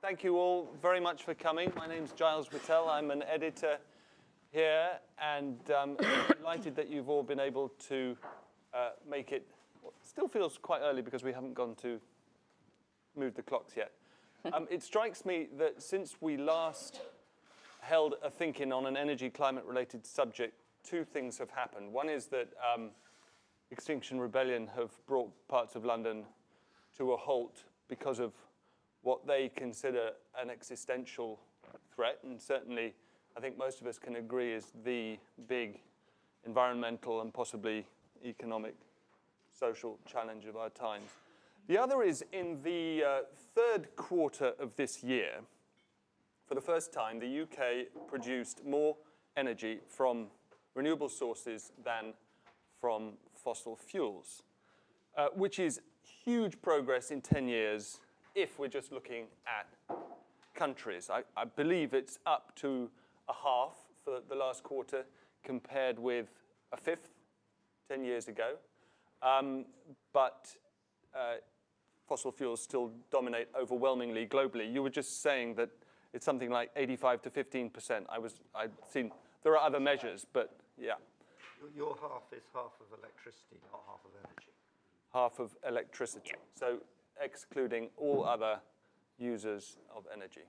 Thank you all very much for coming. My name's Giles Whittell. I'm an editor here, and I'm delighted that you've all been able to make it. Still feels quite early because we haven't gone to move the clocks yet. It strikes me that since we last held a ThinkIn on an energy climate-related subject, two things have happened. One is that Extinction Rebellion have brought parts of London to a halt because of what they consider an existential threat, and certainly I think most of us can agree is the big environmental and possibly economic, social challenge of our times. The other is in the third quarter of this year, for the first time, the UK produced more energy from renewable sources than from fossil fuels, which is huge progress in 10 years if we're just looking at countries. I believe it's up to a half for the last quarter compared with a fifth 10 years ago. But fossil fuels still dominate overwhelmingly globally. You were just saying that it's something like 85 to 15%. I've seen, there are other measures, but yeah. Your half is half of electricity, not half of energy. Half of electricity. Yeah. So excluding all other users of energy.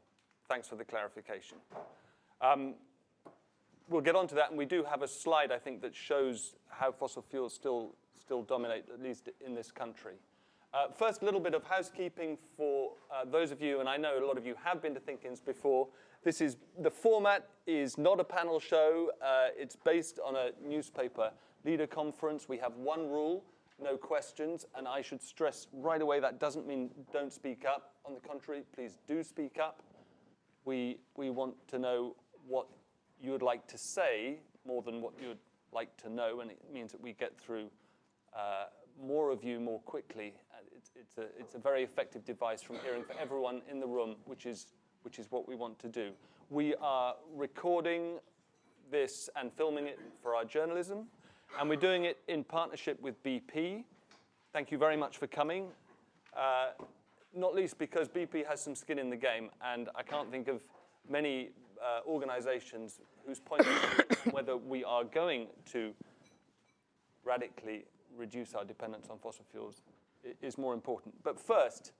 Thanks for the clarification. We'll get onto that, and we do have a slide, I think, that shows how fossil fuels still dominate, at least in this country. First, a little bit of housekeeping for those of you, and I know a lot of you have been to ThinkIns before. The format is not a panel show. It's based on a newspaper leader conference. We have one rule, no questions, and I should stress right away that doesn't mean don't speak up. On the contrary, please do speak up. We want to know what you would like to say more than what you would like to know, and it means that we get through more of you more quickly. It's a very effective device from hearing for everyone in the room, which is what we want to do. We are recording this and filming it for our journalism, and we're doing it in partnership with BP. Thank you very much for coming, not least because BP has some skin in the game, and I can't think of many organizations whose point of view whether we are going to radically reduce our dependence on fossil fuels is more important. But first,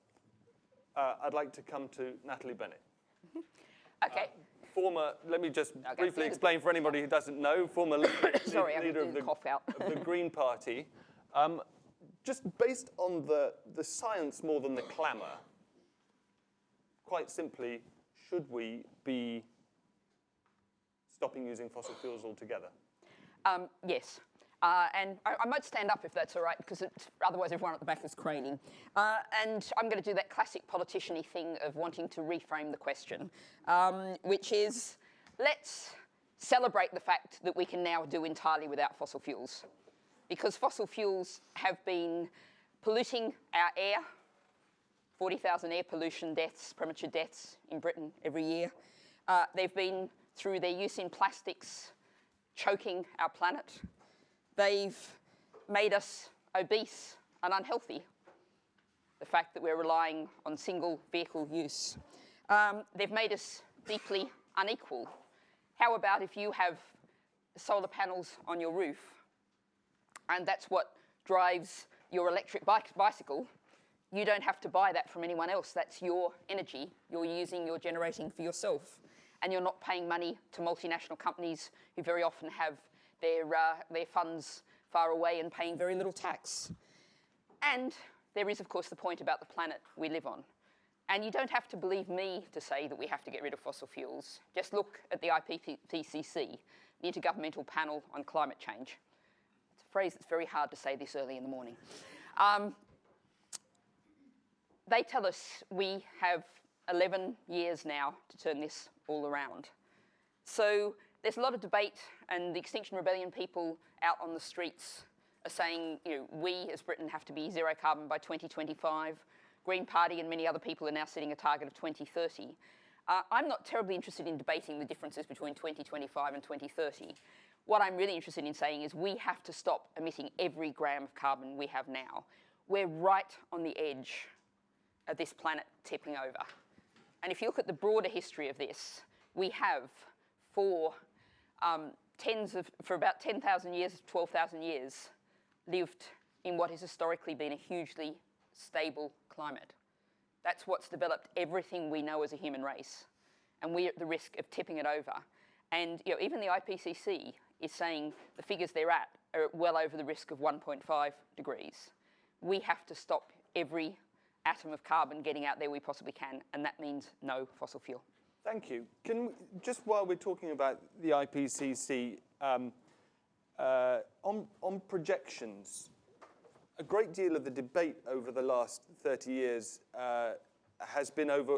I'd like to come to Natalie Bennett. Okay. Let me just briefly explain for anybody who doesn't know, former leader of the Green Party. Just based on the science more than the clamour, quite simply, should we be stopping using fossil fuels altogether? Yes. And I might stand up if that's all right, because otherwise everyone at the back is craning. And I'm going to do that classic politician-y thing of wanting to reframe the question, which is, let's celebrate the fact that we can now do entirely without fossil fuels. Because fossil fuels have been polluting our air, 40,000 air pollution deaths, premature deaths in Britain every year. They've been, through their use in plastics, choking our planet. They've made us obese and unhealthy, the fact that we're relying on single vehicle use. They've made us deeply unequal. How about if you have solar panels on your roof, and that's what drives your electric bicycle? You don't have to buy that from anyone else. That's your energy you're using, you're generating for yourself. And you're not paying money to multinational companies who very often have their funds far away and paying very little tax. And there is, of course, the point about the planet we live on. And you don't have to believe me to say that we have to get rid of fossil fuels. Just look at the IPCC, the Intergovernmental Panel on Climate Change. It's a phrase that's very hard to say this early in the morning. They tell us we have 11 years now to turn this all around. So there's a lot of debate, and the Extinction Rebellion people out on the streets are saying, we as Britain have to be zero carbon by 2025. Green Party and many other people are now setting a target of 2030. I'm not terribly interested in debating the differences between 2025 and 2030. What I'm really interested in saying is we have to stop emitting every gram of carbon we have now. We're right on the edge of this planet tipping over. And if you look at the broader history of this, we have for about 10,000 years, 12,000 years, lived in what has historically been a hugely stable climate. That's what's developed everything we know as a human race. And we're at the risk of tipping it over. And even the IPCC is saying the figures they're at are well over the risk of 1.5 degrees. We have to stop every atom of carbon getting out there we possibly can, and that means no fossil fuel. Thank you. Just while we're talking about the IPCC, on projections, a great deal of the debate over the last 30 years has been over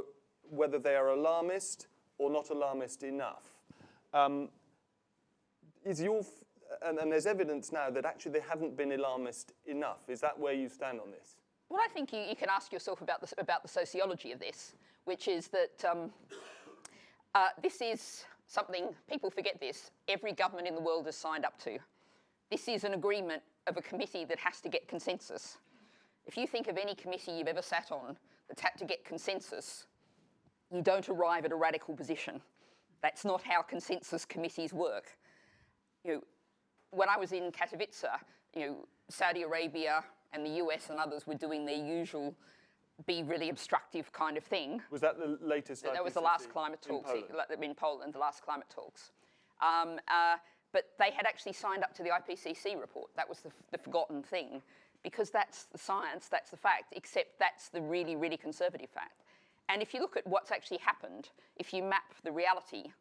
whether they are alarmist or not alarmist enough. And there's evidence now that actually they haven't been alarmist enough. Is that where you stand on this? Well, I think you can ask yourself about the sociology of this, which is that this is something, people forget this, every government in the world has signed up to. This is an agreement of a committee that has to get consensus. If you think of any committee you've ever sat on that's had to get consensus, you don't arrive at a radical position. That's not how consensus committees work. When I was in Katowice, Saudi Arabia and the US and others were doing their usual be really obstructive kind of thing. Was that the latest IPCC? That was the last climate talks in Poland, the last climate talks. But they had actually signed up to the IPCC report. That was the forgotten thing, because that's the science, that's the fact, except that's the really, really conservative fact. And if you look at what's actually happened, if you map the reality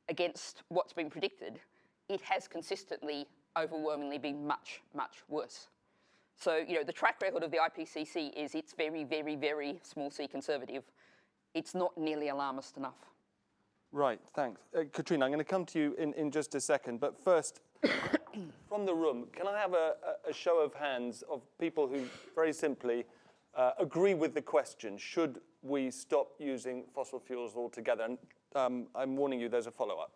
against what's been predicted, it has consistently, overwhelmingly been much, much worse. So, the track record of the IPCC is it's very, very, very small c conservative. It's not nearly alarmist enough. Right, thanks. Katrina, I'm going to come to you in just a second. But first, from the room, can I have a show of hands of people who, very simply, agree with the question, should we stop using fossil fuels altogether? And I'm warning you, there's a follow-up.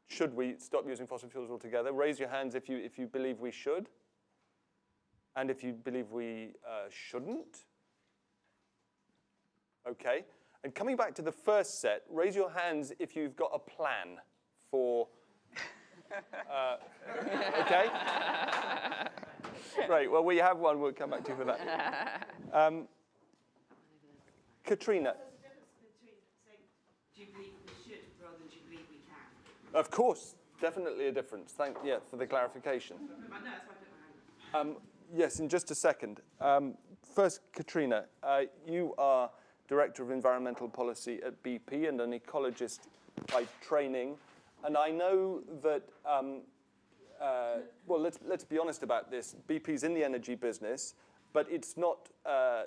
Should we stop using fossil fuels altogether? Raise your hands if you believe we should, and if you believe we shouldn't. Okay. And coming back to the first set, raise your hands if you've got a plan for. Okay. Great. Well, we have one. We'll come back to you for that. Katrina. There's a difference between saying, do you believe we should, rather than do you believe we can? Of course, definitely a difference. Thank for the clarification. No, that's why I put my hand up. Yes, in just a second. First, Katrina, you are Director of Environmental Policy at BP and an ecologist by training. And I know that, well, let's be honest about this. BP's in the energy business, but it's not an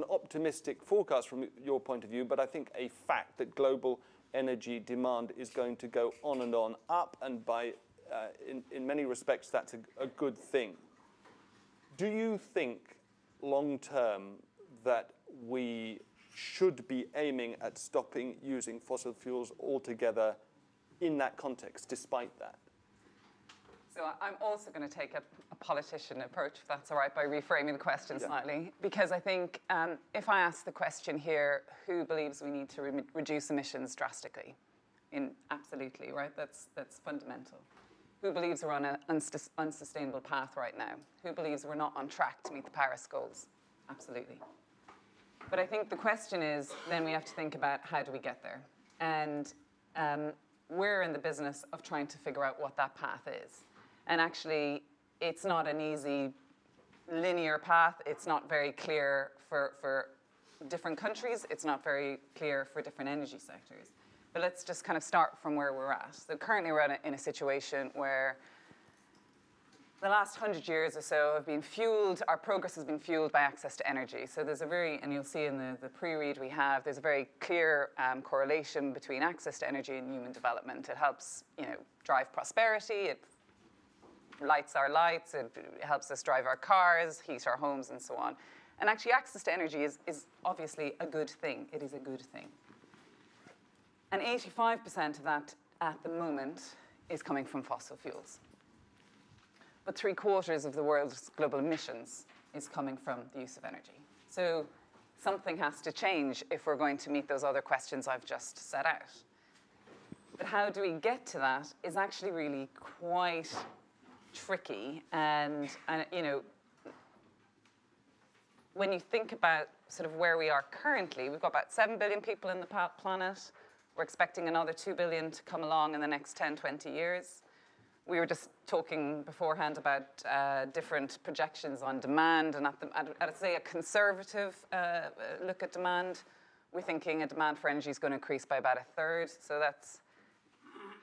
optimistic forecast from your point of view, but I think a fact that global energy demand is going to go on and on up, and in many respects, that's a good thing. Do you think long-term that we should be aiming at stopping using fossil fuels altogether in that context, despite that? So I'm also going to take a politician approach, if that's all right, by reframing the question slightly. Because I think if I ask the question here, who believes we need to reduce emissions drastically? Absolutely, right? That's fundamental. Who believes we're on an unsustainable path right now? Who believes we're not on track to meet the Paris goals? Absolutely. But I think the question is, then we have to think about how do we get there? And we're in the business of trying to figure out what that path is. And actually, it's not an easy linear path. It's not very clear for different countries. It's not very clear for different energy sectors. But let's just kind of start from where we're at. So currently we're in a situation where the last 100 years or so have been fueled, our progress has been fueled by access to energy. So there's a very, and you'll see in the pre-read we have, there's a very clear correlation between access to energy and human development. It helps, drive prosperity. It lights our lights. It helps us drive our cars, heat our homes, and so on. And actually access to energy is obviously a good thing. It is a good thing. And 85% of that at the moment is coming from fossil fuels. But 3/4 of the world's global emissions is coming from the use of energy. So something has to change if we're going to meet those other questions I've just set out. But how do we get to that is actually really quite tricky. And you know, when you think about sort of where we are currently, we've got about 7 billion people in the planet. We're expecting another 2 billion to come along in the next 10, 20 years. We were just talking beforehand about different projections on demand, and at say a conservative look at demand, we're thinking a demand for energy is going to increase by about 1/3. So that's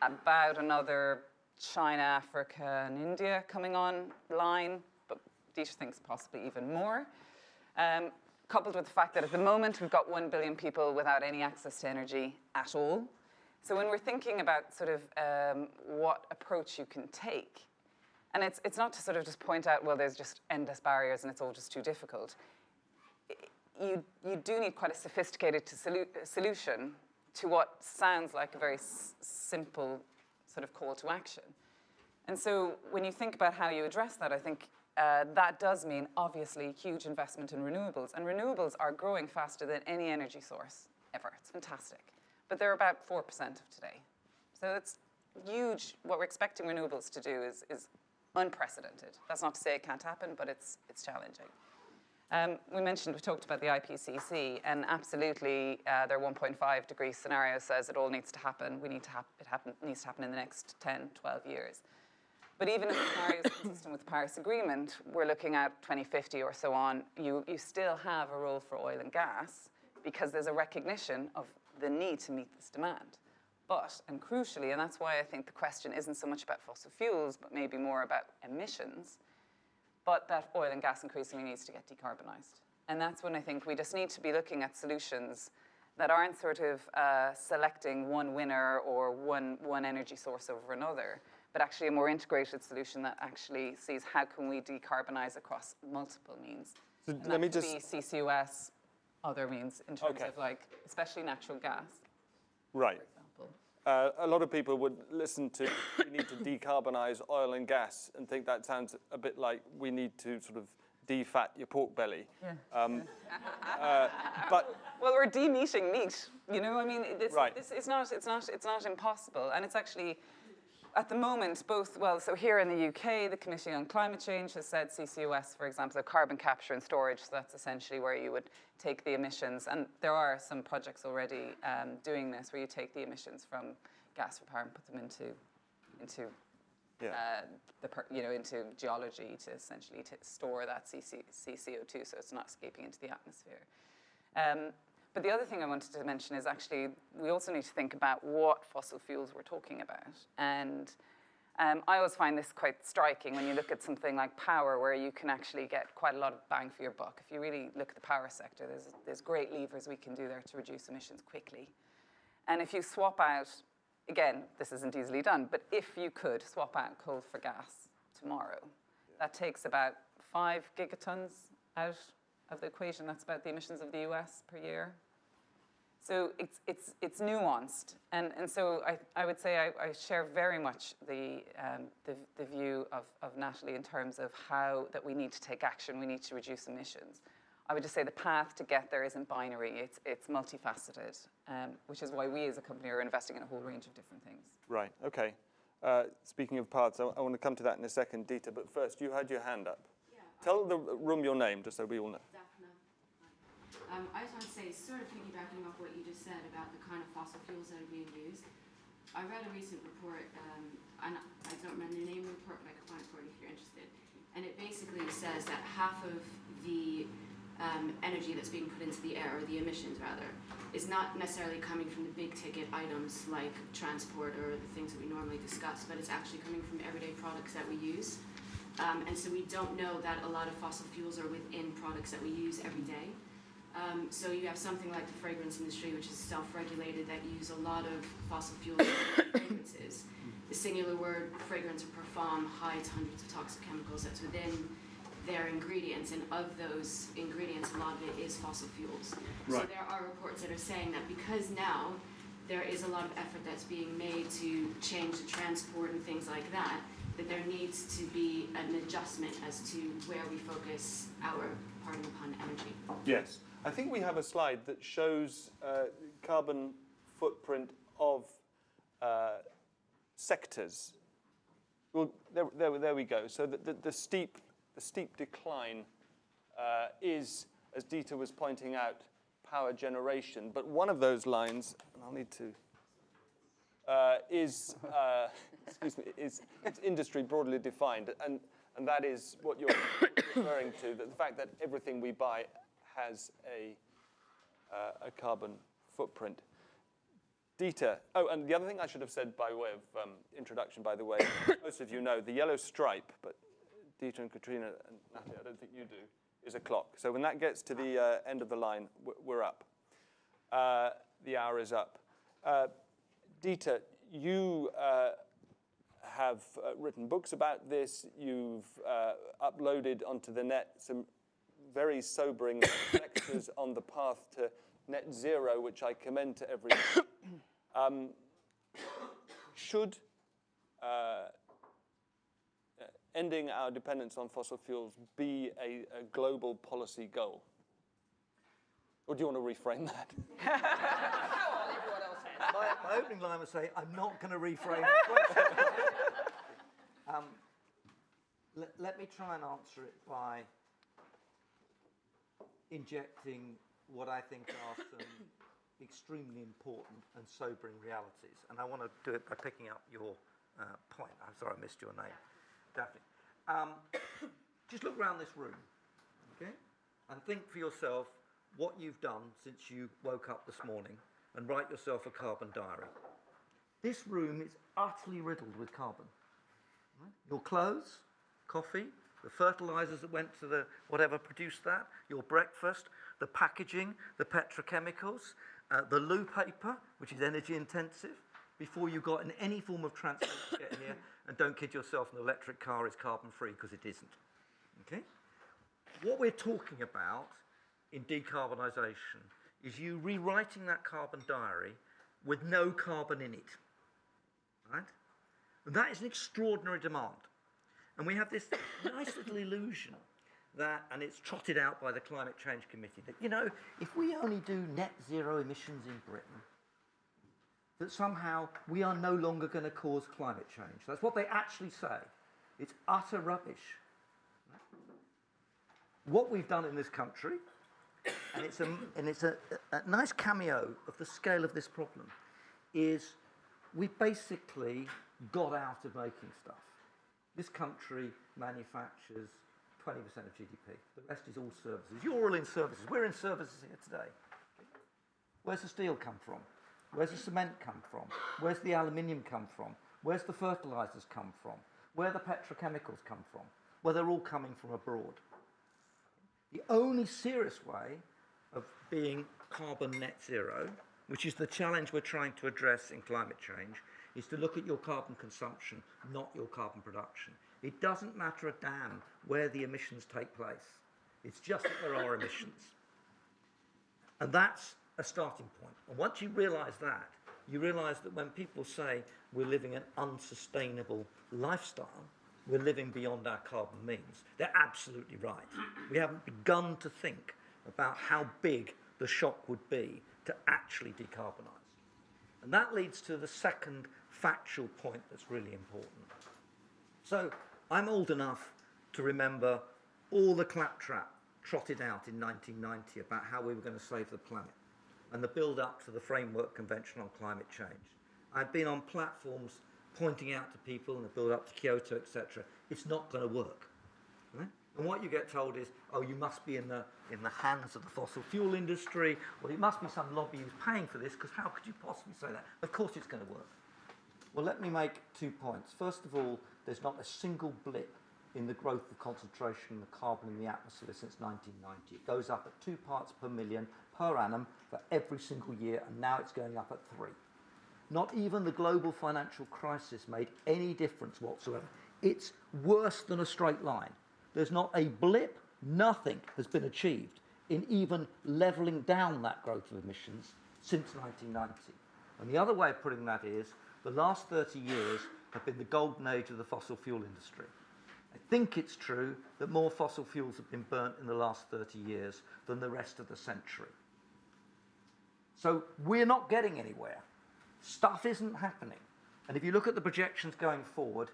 about another China, Africa, and India coming online, but Dieter thinks possibly even more. Coupled with the fact that at the moment we've got 1 billion people without any access to energy at all. So when we're thinking about sort of what approach you can take, and it's not to sort of just point out, well, there's just endless barriers and it's all just too difficult. You do need quite a sophisticated solution to what sounds like a very simple sort of call to action. And so when you think about how you address that, I think that does mean, obviously, huge investment in renewables. And renewables are growing faster than any energy source ever. It's fantastic. But they're about 4% of today. So it's huge. What we're expecting renewables to do is unprecedented. That's not to say it can't happen, but it's challenging. We talked about the IPCC, and absolutely their 1.5 degree scenario says it all needs to happen. It needs to happen in the next 10, 12 years. But even if the scenario is consistent with the Paris Agreement, we're looking at 2050 or so on, you still have a role for oil and gas because there's a recognition of the need to meet this demand. But, and crucially, and that's why I think the question isn't so much about fossil fuels, but maybe more about emissions, but that oil and gas increasingly needs to get decarbonized. And that's when I think we just need to be looking at solutions that aren't sort of selecting one winner or one energy source over another, but actually a more integrated solution that actually sees how can we decarbonize across multiple means. So and let me that just could be CCUS, other means in terms of like, especially natural gas, right. for example. A lot of people would listen to we need to decarbonize oil and gas and think that sounds a bit like we need to sort of defat your pork belly. Yeah. But well, we're de-meating meat. You know, I mean, right. it's not impossible, and it's actually. At the moment, so here in the UK, the Committee on Climate Change has said CCUS, for example, so carbon capture and storage, so that's essentially where you would take the emissions, and there are some projects already doing this, where you take the emissions from gas for power and put them into into geology to essentially store that CO2, so it's not escaping into the atmosphere. But the other thing I wanted to mention is actually we also need to think about what fossil fuels we're talking about. And I always find this quite striking when you look at something like power, where you can actually get quite a lot of bang for your buck. If you really look at the power sector, there's great levers we can do there to reduce emissions quickly. And if you swap out, again, this isn't easily done, but if you could swap out coal for gas tomorrow, that takes about 5 gigatons out of the equation. That's about the emissions of the US per year. So it's nuanced, and so I would say I share very much the view of Natalie in terms of how that we need to take action, we need to reduce emissions. I would just say the path to get there isn't binary, it's multifaceted, which is why we as a company are investing in a whole range of different things. Right, okay. Speaking of paths, I want to come to that in a second, Dieter, but first, you had your hand up. Yeah. Tell the room your name, just so we all know. I just want to say, sort of piggybacking off what you just said about the kind of fossil fuels that are being used. I read a recent report, and I don't remember the name of the report, but I can find it for you if you're interested. And it basically says that half of the energy that's being put into the air, or the emissions rather, is not necessarily coming from the big ticket items like transport or the things that we normally discuss, but it's actually coming from everyday products that we use. And so we don't know that a lot of fossil fuels are within products that we use every day. So you have something like the fragrance industry, which is self-regulated, that use a lot of fossil fuels in fragrances. The singular word fragrance or parfum hides hundreds of toxic chemicals that's within their ingredients, and of those ingredients, a lot of it is fossil fuels. Right. So there are reports that are saying that because now there is a lot of effort that's being made to change the transport and things like that, that there needs to be an adjustment as to where we focus our parting upon energy. Yes. I think we have a slide that shows carbon footprint of sectors. Well, there we go. So the steep decline is, as Dieter was pointing out, power generation. But one of those lines, and I'll need to, is it's industry broadly defined, and that is what you're referring to, that the fact that everything we buy has a carbon footprint. Dieter, oh, and the other thing I should have said by way of introduction, by the way, most of you know the yellow stripe, but Dieter and Katrina and Natalie, I don't think you do, is a clock. So when that gets to the end of the line, we're up. The hour is up. Dieter, you have written books about this. You've uploaded onto the net some very sobering lectures on the path to net zero, which I commend to everyone. Should ending our dependence on fossil fuels be a global policy goal? Or do you want to reframe that? My opening line would say, I'm not going to reframe the question. Let me try and answer it by injecting what I think are some extremely important and sobering realities. And I want to do it by picking up your point. I'm sorry I missed your name. Daphne. Just look around this room, okay? And think for yourself what you've done since you woke up this morning and write yourself a carbon diary. This room is utterly riddled with carbon. Right? Your clothes, coffee, the fertilizers that went to the whatever produced that, your breakfast, the packaging, the petrochemicals, the loo paper, which is energy intensive, before you got in any form of transport to get here. And don't kid yourself, an electric car is carbon free, because it isn't. Okay? What we're talking about in decarbonisation is you rewriting that carbon diary with no carbon in it. Right? And that is an extraordinary demand. And we have this nice little illusion that, and it's trotted out by the Climate Change Committee, that, you know, if we only do net zero emissions in Britain, that somehow we are no longer going to cause climate change. That's what they actually say. It's utter rubbish. What we've done in this country, and it's a nice cameo of the scale of this problem, is we basically got out of making stuff. This country manufactures 20% of GDP. The rest is all services. You're all in services. We're in services here today. Where's the steel come from? Where's the cement come from? Where's the aluminium come from? Where's the fertilizers come from? Where the petrochemicals come from? Well, they're all coming from abroad. The only serious way of being carbon net zero, which is the challenge we're trying to address in climate change, is to look at your carbon consumption, not your carbon production. It doesn't matter a damn where the emissions take place. It's just that there are emissions. And that's a starting point. And once you realise that, you realise that when people say we're living an unsustainable lifestyle, we're living beyond our carbon means, they're absolutely right. We haven't begun to think about how big the shock would be to actually decarbonise. And that leads to the second factual point that's really important. So I'm old enough to remember all the claptrap trotted out in 1990 about how we were going to save the planet, and the build-up to the Framework Convention on Climate Change. I'd been on platforms pointing out to people in the build-up to Kyoto, etc., it's not going to work. Right? And what you get told is, oh, you must be in the hands of the fossil fuel industry, or it must be some lobby who's paying for this, because how could you possibly say that? Of course it's going to work. Well, let me make 2 points. First of all, there's not a single blip in the growth of concentration of carbon in the atmosphere since 1990. It goes up at 2 parts per million per annum for every single year, and now it's going up at 3. Not even the global financial crisis made any difference whatsoever. It's worse than a straight line. There's not a blip, nothing has been achieved in even levelling down that growth of emissions since 1990. And the other way of putting that is, the last 30 years have been the golden age of the fossil fuel industry. I think it's true that more fossil fuels have been burnt in the last 30 years than the rest of the century. So we're not getting anywhere. Stuff isn't happening. And if you look at the projections going forward,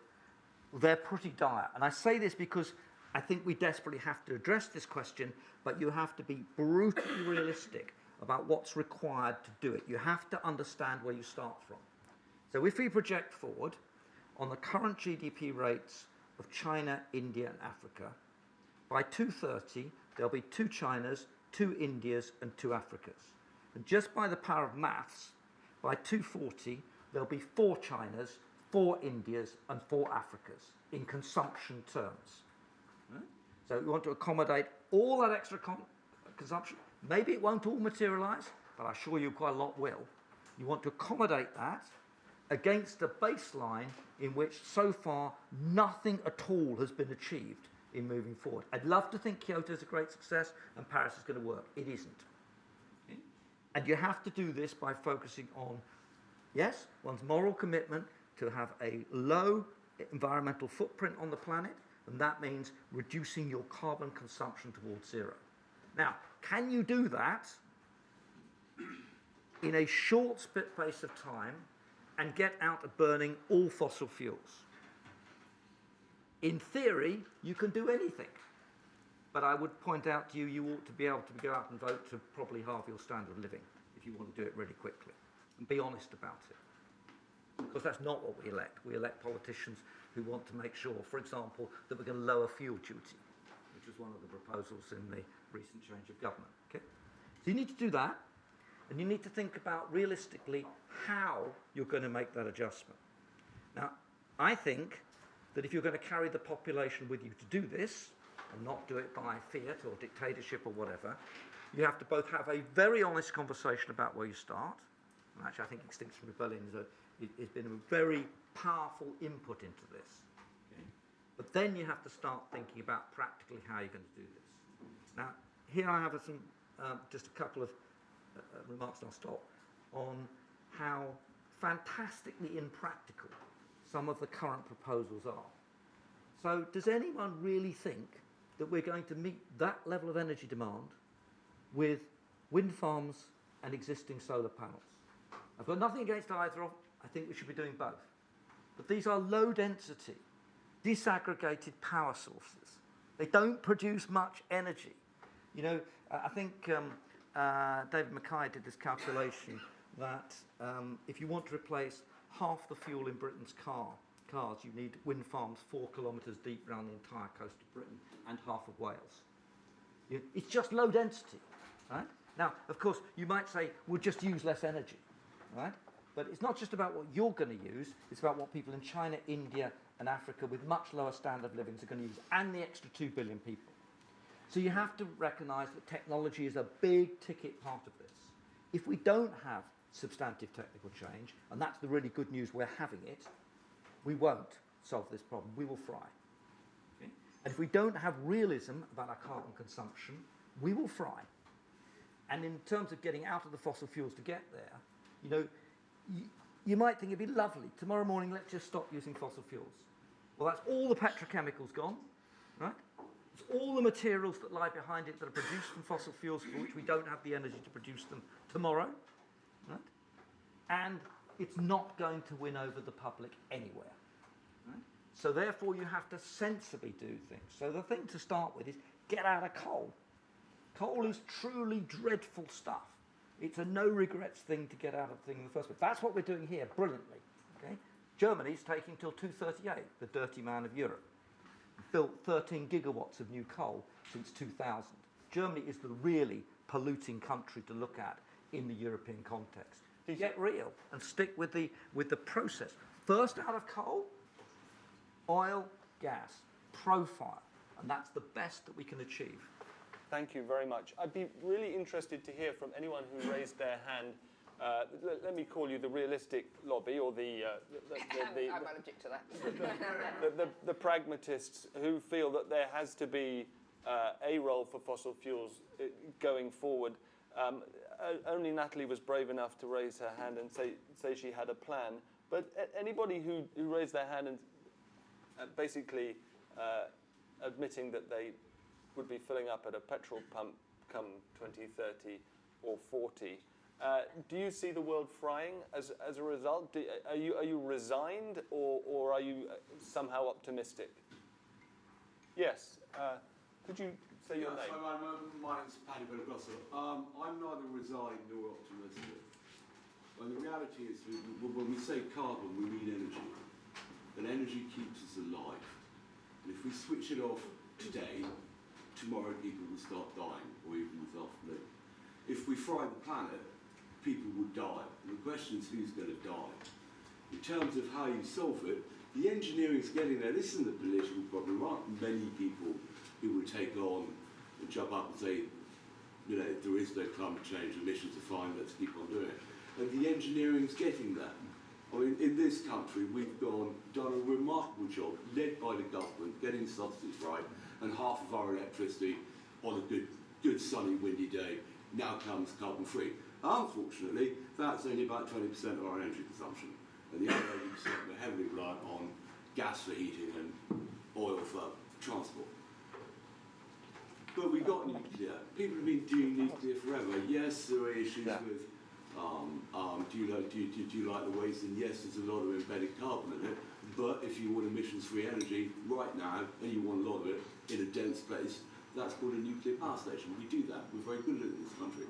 they're pretty dire. And I say this because I think we desperately have to address this question, but you have to be brutally realistic about what's required to do it. You have to understand where you start from. So if we project forward on the current GDP rates of China, India, and Africa, by 2030, there'll be 2 Chinas, 2 Indias, and 2 Africas. And just by the power of maths, by 2040, there'll be 4 Chinas, 4 Indias, and 4 Africas in consumption terms. So we want to accommodate all that extra consumption. Maybe it won't all materialise, but I assure you quite a lot will. You want to accommodate that against a baseline in which so far nothing at all has been achieved in moving forward. I'd love to think Kyoto is a great success and Paris is going to work. It isn't. Okay? And you have to do this by focusing on, yes, one's moral commitment to have a low environmental footprint on the planet, and that means reducing your carbon consumption towards zero. Now, can you do that in a short space of time and get out of burning all fossil fuels? In theory, you can do anything. But I would point out to you, you ought to be able to go out and vote to probably halve your standard of living if you want to do it really quickly. And be honest about it. Because that's not what we elect. We elect politicians who want to make sure, for example, that we're going to lower fuel duty, which was one of the proposals in the recent change of government. Okay? So you need to do that, and you need to think about realistically how you're going to make that adjustment. Now, I think that if you're going to carry the population with you to do this, and not do it by fiat or dictatorship or whatever, you have to both have a very honest conversation about where you start. And actually, I think Extinction Rebellion has been a very powerful input into this. Okay? But then you have to start thinking about practically how you're going to do this. Now, here I have some, just a couple of remarks, and I'll stop, on how fantastically impractical some of the current proposals are. So does anyone really think that we're going to meet that level of energy demand with wind farms and existing solar panels? I've got nothing against either of them. I think we should be doing both. But these are low density, disaggregated power sources. They don't produce much energy. You know, I think David Mackay did this calculation that if you want to replace half the fuel in Britain's cars, you need wind farms 4 kilometres deep around the entire coast of Britain and half of Wales. It's just low density, right? Now, of course, you might say, we'll just use less energy, right? But it's not just about what you're going to use, it's about what people in China, India, and Africa with much lower standard of living are going to use, and the extra 2 billion people. So you have to recognise that technology is a big ticket part of this. If we don't have substantive technical change, and that's the really good news, we're having it, we won't solve this problem. We will fry. Okay? And if we don't have realism about our carbon consumption, we will fry. And in terms of getting out of the fossil fuels to get there, you know, you might think it'd be lovely. Tomorrow morning, let's just stop using fossil fuels. Well, that's all the petrochemicals gone, right? It's all the materials that lie behind it that are produced from fossil fuels for which we don't have the energy to produce them tomorrow, right? And it's not going to win over the public anywhere. Right? So therefore, you have to sensibly do things. So the thing to start with is get out of coal. Coal is truly dreadful stuff. It's a no-regrets thing to get out of the thing in the first place. That's what we're doing here, brilliantly. Okay? Germany's taking till 2038, the dirty man of Europe. Built 13 gigawatts of new coal since 2000. Germany is the really polluting country to look at in the European context. Get real and stick with the process. First out of coal, oil, gas, profile, and that's the best that we can achieve. Thank you very much. I'd be really interested to hear from anyone who raised their hand. Let me call you the realistic lobby, or I won't object to that. the pragmatists who feel that there has to be a role for fossil fuels going forward. Only Natalie was brave enough to raise her hand and say she had a plan. But anybody who raised their hand and basically admitting that they would be filling up at a petrol pump come 2030 or 40, do you see the world frying as a result? Are you resigned or are you somehow optimistic? Yes. Could you say your name? My name's Paddy Bennett. I'm neither resigned nor optimistic. And the reality is, when we say carbon, we mean energy. And energy keeps us alive. And if we switch it off today, tomorrow people will start dying, or even this afternoon. If we fry the planet, people would die. And the question is, who's going to die? In terms of how you solve it, the engineering's getting there. This isn't a political problem. There aren't many people who would take on and jump up and say, you know, there is no climate change, emissions are fine, let's keep on doing it. And the engineering's getting there. I mean, in this country, we've done a remarkable job, led by the government, getting subsidies right, and half of our electricity on a good sunny, windy day now comes carbon-free. Unfortunately, that's only about 20% of our energy consumption. And the other 80% we're heavily reliant on gas for heating and oil for transport. But we got nuclear. People have been doing nuclear forever. Yes, there are issues with do you like the waste? And yes, there's a lot of embedded carbon in it. But if you want emissions-free energy right now, and you want a lot of it in a dense place, that's called a nuclear power station. We do that. We're very good at it in this country.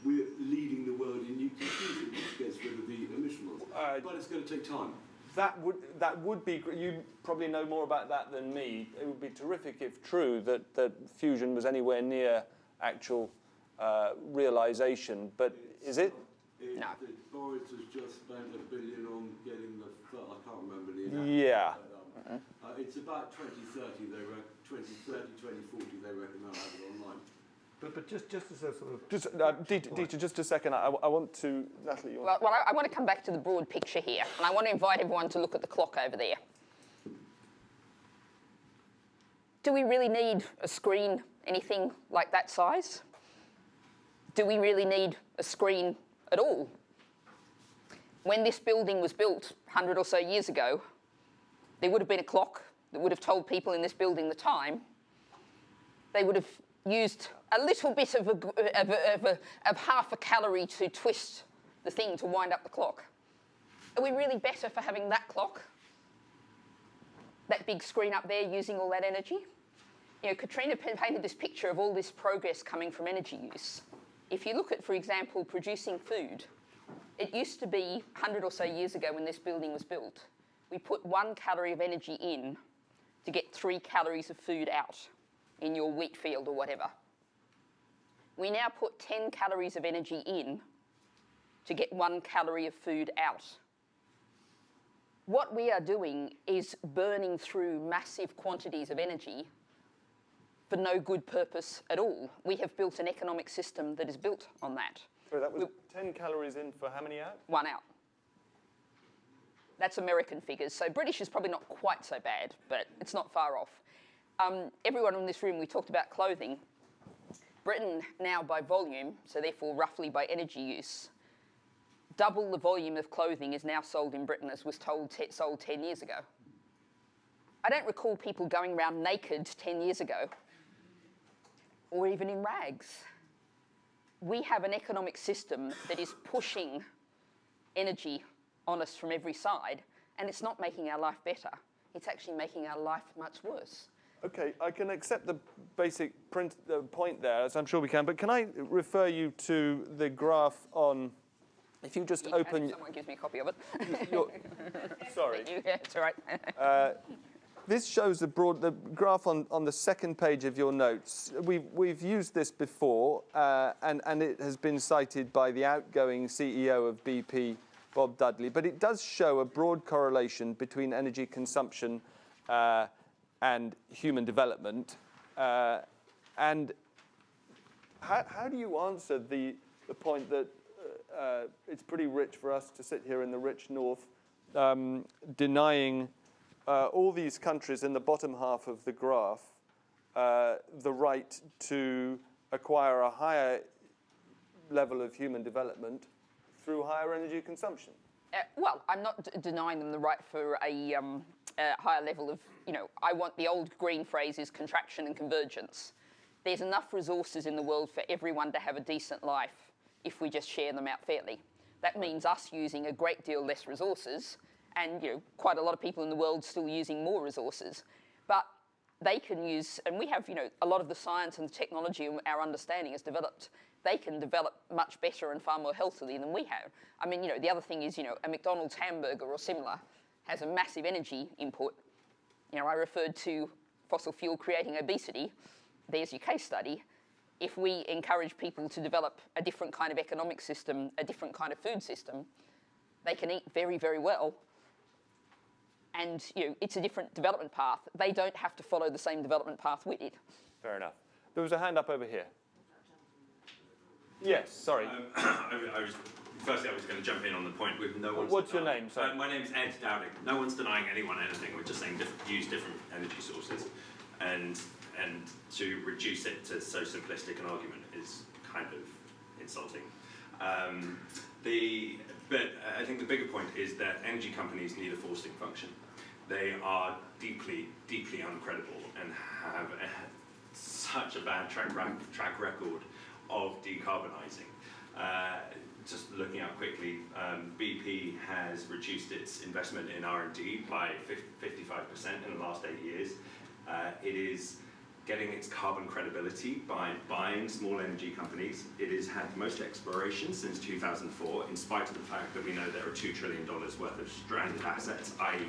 We're leading the world in nuclear fusion, which gets rid of the emission ones. But it's going to take time. That would be, you probably know more about that than me. It would be terrific if true that fusion was anywhere near actual realisation, but is it? No. Boris has just spent $1 billion on getting the, I can't remember the amount. Yeah. It's about 2030, 2030, 2040, they reckon they'll have it online. But just as a sort of... Dieter, just a second. I want to... Natalie, you want Well, I want to come back to the broad picture here, and I want to invite everyone to look at the clock over there. Do we really need a screen anything like that size? Do we really need a screen at all? When this building was built 100 or so years ago, there would have been a clock that would have told people in this building the time. They would have used a little bit of half a calorie to twist the thing to wind up the clock. Are we really better for having that clock? That big screen up there using all that energy? You know, Katrina painted this picture of all this progress coming from energy use. If you look at, for example, producing food, it used to be 100 or so years ago when this building was built, we put 1 calorie of energy in to get 3 calories of food out in your wheat field or whatever. We now put 10 calories of energy in to get 1 calorie of food out. What we are doing is burning through massive quantities of energy for no good purpose at all. We have built an economic system that is built on that. So that was 10 calories in for how many out? 1 out. That's American figures. So British is probably not quite so bad, but it's not far off. Everyone in this room, we talked about clothing. Britain now by volume, so therefore roughly by energy use, double the volume of clothing is now sold in Britain as was sold 10 years ago. I don't recall people going around naked 10 years ago, or even in rags. We have an economic system that is pushing energy on us from every side, and it's not making our life better. It's actually making our life much worse. Okay, I can accept the basic point there, as I'm sure we can, but can I refer you to the graph on, if you just open... Someone gives me a copy of it. Sorry. Thank you. Yeah, it's all right. This shows the graph on the second page of your notes. We've used this before, and it has been cited by the outgoing CEO of BP, Bob Dudley, but it does show a broad correlation between energy consumption and human development. And how do you answer the point that it's pretty rich for us to sit here in the rich north, denying all these countries in the bottom half of the graph the right to acquire a higher level of human development through higher energy consumption? Well, I'm not denying them the right for a higher level of, I want the old green phrase is contraction and convergence. There's enough resources in the world for everyone to have a decent life if we just share them out fairly. That means us using a great deal less resources and quite a lot of people in the world still using more resources. But they can use, and we have a lot of the science and the technology and our understanding is developed. They can develop much better and far more healthily than we have. I mean, the other thing is, a McDonald's hamburger or similar has a massive energy input. I referred to fossil fuel creating obesity. There's your case study. If we encourage people to develop a different kind of economic system, a different kind of food system, they can eat very, very well. And it's a different development path. They don't have to follow the same development path we did. Fair enough. There was a hand up over here. Yes, sorry. Firstly, I was going to jump in on the point with no one's What's your denying. name, sorry? My name's Ed Dowding. No one's denying anyone anything. We're just saying use different energy sources. And to reduce it to so simplistic an argument is kind of insulting. But I think the bigger point is that energy companies need a forcing function. They are deeply, deeply uncredible and have such a bad track record of decarbonising. Just looking out quickly, BP has reduced its investment in R&D by 55% in the last 8 years. It is getting its carbon credibility by buying small energy companies. It has had the most exploration since 2004, in spite of the fact that we know there are $2 trillion worth of stranded assets, i.e.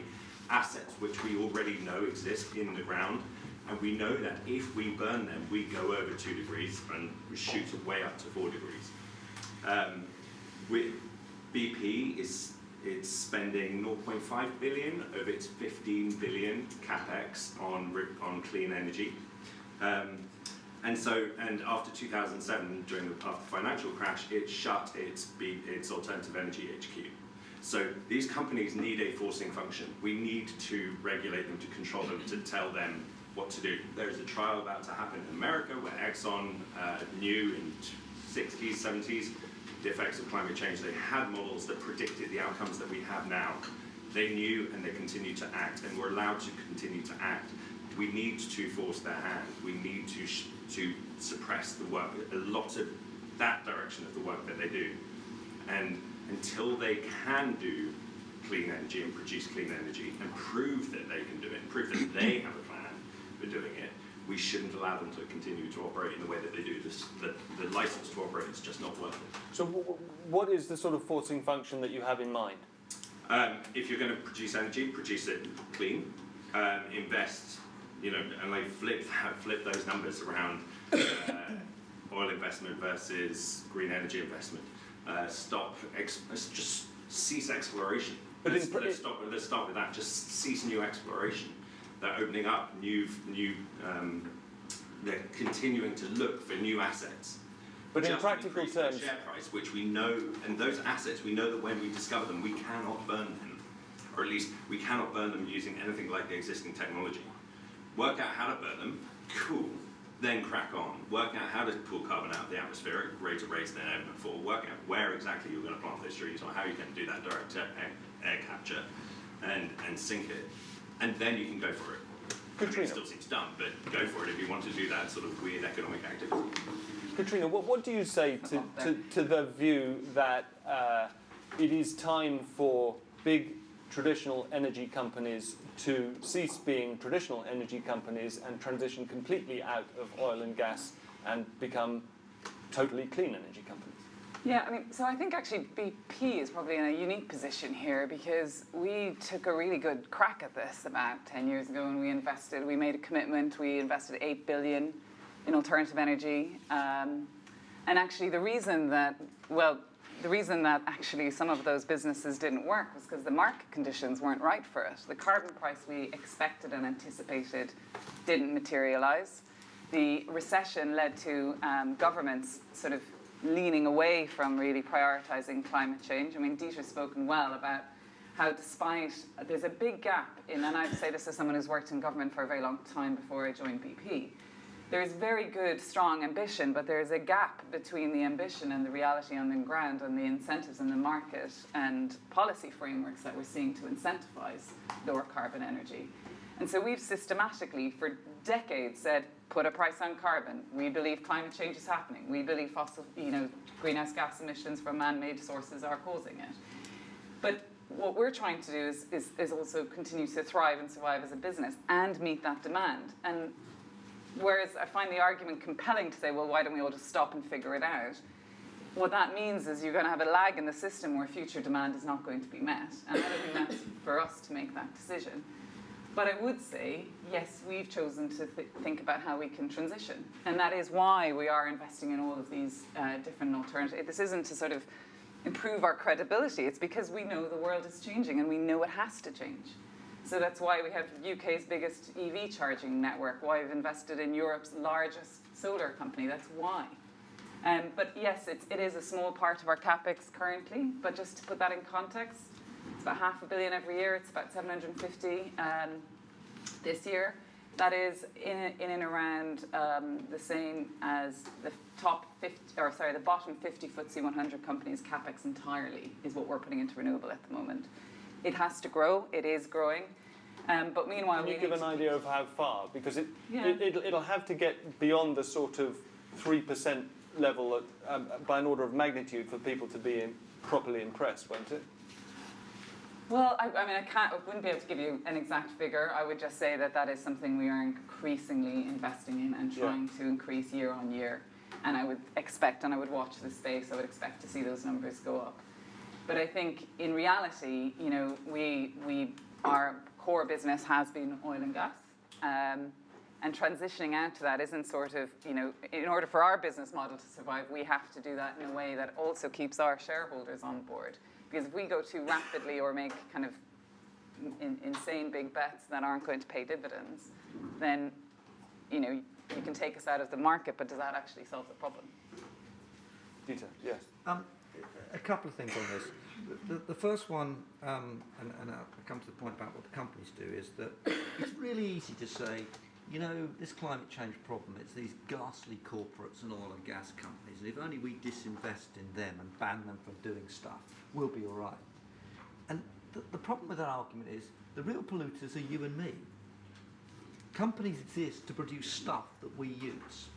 assets which we already know exist in the ground. And we know that if we burn them, we go over 2 degrees and shoot way up to 4 degrees. BP is spending 0.5 billion of its 15 billion capex on clean energy. And after 2007, after the financial crash, it shut its alternative energy HQ. So these companies need a forcing function. We need to regulate them, to control them, to tell them what to do. There is a trial about to happen in America where Exxon knew in 60s, 70s, the effects of climate change. They had models that predicted the outcomes that we have now. They knew and they continued to act, and were allowed to continue to act. We need to force their hand. We need to suppress the work, a lot of that direction of the work that they do. And until they can do clean energy and produce clean energy and prove that they can do it, and prove that they have a plan for doing it, we shouldn't allow them to continue to operate in the way that they do. The license to operate is just not worth it. So what is the sort of forcing function that you have in mind? If you're going to produce energy, produce it clean, invest, and they flip those numbers around oil investment versus green energy investment. Just cease exploration. Let's start with that. Just cease new exploration. They're opening up they're continuing to look for new assets. But in practical terms, the share price, which we know, and those assets, we know that when we discover them, we cannot burn them, or at least we cannot burn them using anything like the existing technology. Work out how to burn them, cool. Then crack on. Work out how to pull carbon out of the atmosphere at greater rates than ever before. Work out where exactly you're going to plant those trees, or how you can do that direct air capture, and sink it. And then you can go for it. It still seems dumb, but go for it if you want to do that sort of weird economic activity. Katrina, what do you say to the view that it is time for big traditional energy companies to cease being traditional energy companies and transition completely out of oil and gas and become totally clean energy companies? Yeah, so I think actually BP is probably in a unique position here because we took a really good crack at this about 10 years ago when we made a commitment, we invested 8 billion in alternative energy. And actually the reason that actually some of those businesses didn't work was because the market conditions weren't right for it. The carbon price we expected and anticipated didn't materialize. The recession led to governments sort of leaning away from really prioritizing climate change. Dieter's spoken well about how there's a big gap and I say this as someone who's worked in government for a very long time before I joined BP, there's very good, strong ambition, but there's a gap between the ambition and the reality on the ground and the incentives in the market and policy frameworks that we're seeing to incentivize lower carbon energy. And so we've systematically, for decades, said, put a price on carbon. We believe climate change is happening. We believe greenhouse gas emissions from man-made sources are causing it. But what we're trying to do is also continue to thrive and survive as a business and meet that demand. And whereas I find the argument compelling to say, well, why don't we all just stop and figure it out? What that means is you're going to have a lag in the system where future demand is not going to be met. And I don't think that's for us to make that decision. But I would say, yes, we've chosen to think about how we can transition. And that is why we are investing in all of these different alternatives. This isn't to sort of improve our credibility. It's because we know the world is changing and we know it has to change. So that's why we have UK's biggest EV charging network, why we've invested in Europe's largest solar company. That's why. But yes, it is a small part of our capex currently, but just to put that in context, it's about $500 million every year. It's about 750 this year. That is in and around the same as the the bottom 50 FTSE 100 companies' capex entirely is what we're putting into renewable at the moment. It has to grow. It is growing. But meanwhile, can you give an idea of how far? Because it'll have to get beyond the sort of 3% level by an order of magnitude for people to be properly impressed, won't it? Well, I wouldn't be able to give you an exact figure. I would just say that is something we are increasingly investing in and trying to increase year on year. And I would expect, and I would watch the space, I would expect to see those numbers go up. But I think in reality, our core business has been oil and gas. And transitioning out to that isn't sort of, in order for our business model to survive, we have to do that in a way that also keeps our shareholders on board. Because if we go too rapidly or make kind of insane big bets that aren't going to pay dividends, then, you can take us out of the market, but does that actually solve the problem? Dieter, yes. A couple of things on this. The first one, and I come to the point about what the companies do, is that it's really easy to say, this climate change problem, it's these ghastly corporates and oil and gas companies, and if only we disinvest in them and ban them from doing stuff, we'll be all right. And the problem with that argument is the real polluters are you and me. Companies exist to produce stuff that we use.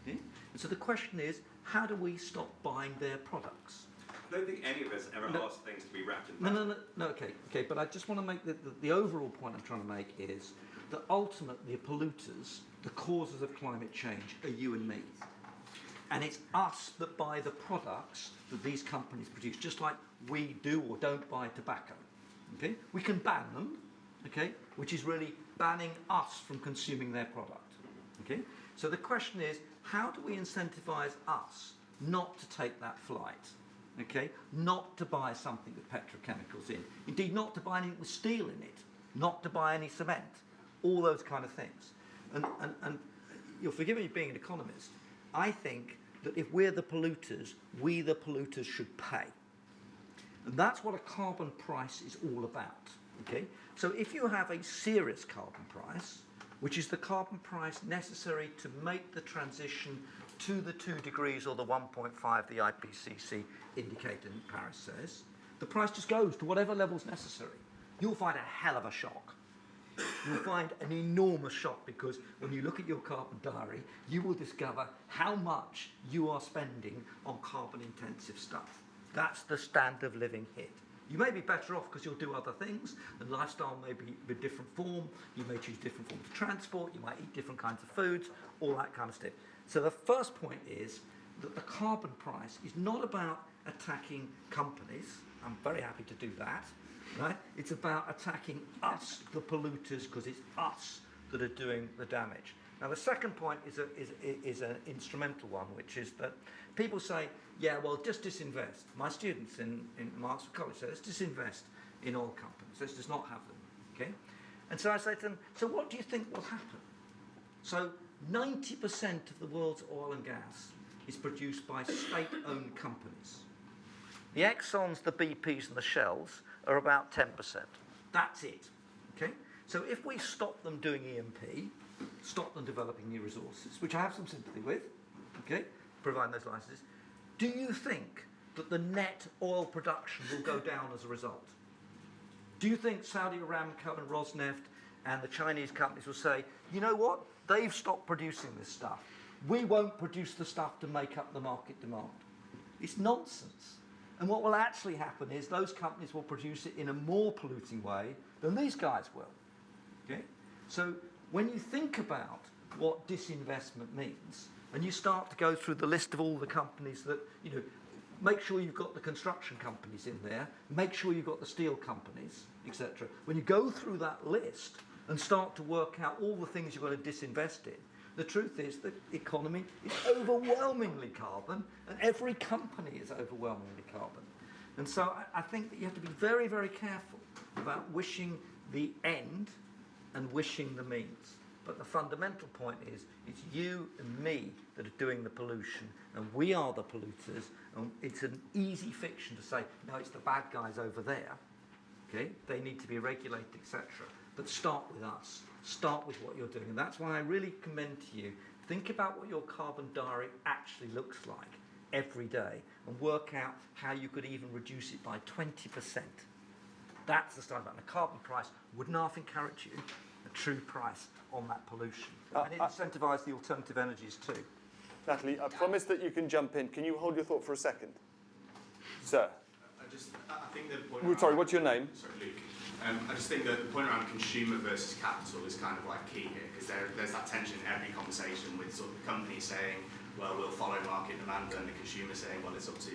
Okay? And so the question is, how do we stop buying their products? I don't think any of us ever asked things to be wrapped in plastic. No, okay, but I just want to make the overall point I'm trying to make is that ultimately the polluters, the causes of climate change, are you and me. And it's us that buy the products that these companies produce, just like we do or don't buy tobacco. Okay? We can ban them, okay, which is really banning us from consuming their product. Okay? So the question is, how do we incentivize us not to take that flight? Okay? Not to buy something with petrochemicals in. Indeed, not to buy anything with steel in it. Not to buy any cement. All those kind of things. And you'll forgive me being an economist. I think that if we're the polluters, we the polluters should pay. And that's what a carbon price is all about. Okay? So if you have a serious carbon price, which is the carbon price necessary to make the transition to the 2 degrees or the 1.5 the IPCC indicator in Paris says, the price just goes to whatever level's necessary. You'll find a hell of a shock. You'll find an enormous shock because when you look at your carbon diary, you will discover how much you are spending on carbon-intensive stuff. That's the standard of living hit. You may be better off because you'll do other things, and lifestyle may be a different form. You may choose different forms of transport. You might eat different kinds of foods, all that kind of stuff. So the first point is that the carbon price is not about attacking companies. I'm very happy to do that. Right? It's about attacking us, the polluters, because it's us that are doing the damage. Now, the second point is an instrumental one, which is that people say, yeah, well, just disinvest. My students in Oxford College say, let's disinvest in oil companies. Let's just not have them. Okay? And so I say to them, so what do you think will happen? So 90% of the world's oil and gas is produced by state-owned companies. The Exxons, the BPs, and the Shells are about 10%. That's it. Okay? So if we stop them doing E&P, stop them developing new resources, which I have some sympathy with, okay, providing those licenses. Do you think that the net oil production will go down as a result? Do you think Saudi Aramco and Rosneft and the Chinese companies will say, you know what, they've stopped producing this stuff. We won't produce the stuff to make up the market demand. It's nonsense. And what will actually happen is those companies will produce it in a more polluting way than these guys will. Okay? So when you think about what disinvestment means, and you start to go through the list of all the companies that, you know, make sure you've got the construction companies in there, make sure you've got the steel companies, etc. When you go through that list and start to work out all the things you've got to disinvest in, the truth is that the economy is overwhelmingly carbon, and every company is overwhelmingly carbon. And so I think that you have to be very, very careful about wishing the end and wishing the means. But the fundamental point is, it's you and me that are doing the pollution, and we are the polluters, and it's an easy fiction to say, no, it's the bad guys over there, okay? They need to be regulated, etc. But start with us. Start with what you're doing. And that's why I really commend to you, think about what your carbon diary actually looks like every day, and work out how you could even reduce it by 20%. That's the start. And the carbon price would not encourage you a true price on that pollution. And it incentivises the alternative energies too. Natalie, I promise that you can jump in. Can you hold your thought for a second? Sir. I think the point Sorry, what's your name? Sorry, Luke. I just think that the point around consumer versus capital is kind of like key here, because there's that tension in every conversation with sort of companies saying, well, we'll follow market demand, and the consumer saying, well, it's up to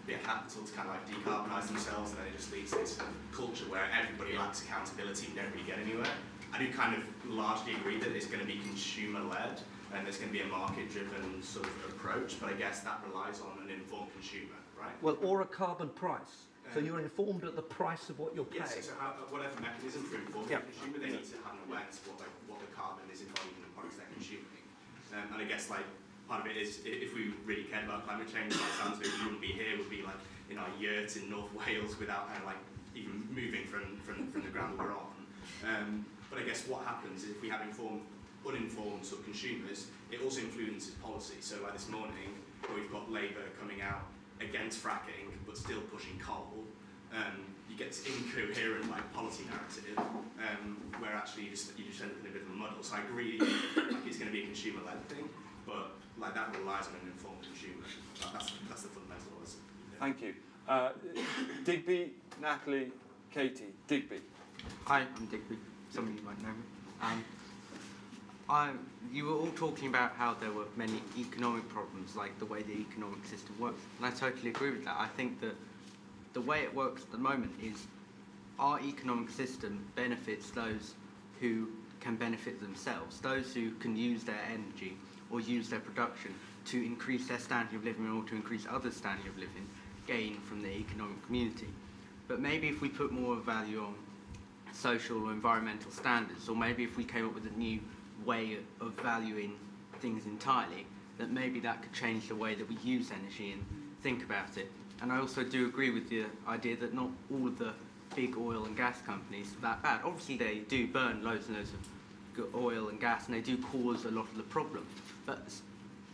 the capital to kind of like decarbonise themselves, and then it just leads to this culture where everybody lacks accountability and don't really get anywhere. I do kind of largely agree that it's going to be consumer-led, and there's going to be a market-driven sort of approach, but I guess that relies on an informed consumer, right? Well, or a carbon price. So you're informed at the price of what you're paying. Yes, so whatever mechanism for informing the consumer, they need to have an awareness of what the carbon is embodied in the products they're consuming. And I guess like part of it is, if we really cared about climate change, by the sounds of it, we wouldn't be here. We'd be like in our yurt in North Wales without kind of like even moving from the ground that we're on. But I guess what happens is if we have uninformed sort of consumers, it also influences policy. So like this morning, we've got Labour coming out against fracking, but still pushing coal. You get this incoherent like policy narrative, where actually you just end up in a bit of a muddle. So I agree, like it's going to be a consumer-led thing, but like that relies on an informed consumer. That's the fundamental of it. Thank you. Digby, Natalie, Katie. Digby. Hi, I'm Digby. Some of you might know me. You were all talking about how there were many economic problems, like the way the economic system works, and I totally agree with that. I think that the way it works at the moment is our economic system benefits those who can benefit themselves, those who can use their energy or use their production to increase their standard of living or to increase others' standard of living, gain from the economic community. But maybe if we put more value on social or environmental standards, or maybe if we came up with a new way of valuing things entirely, that maybe that could change the way that we use energy and think about it. And I also do agree with the idea that not all of the big oil and gas companies are that bad. Obviously they do burn loads and loads of oil and gas, and they do cause a lot of the problem. But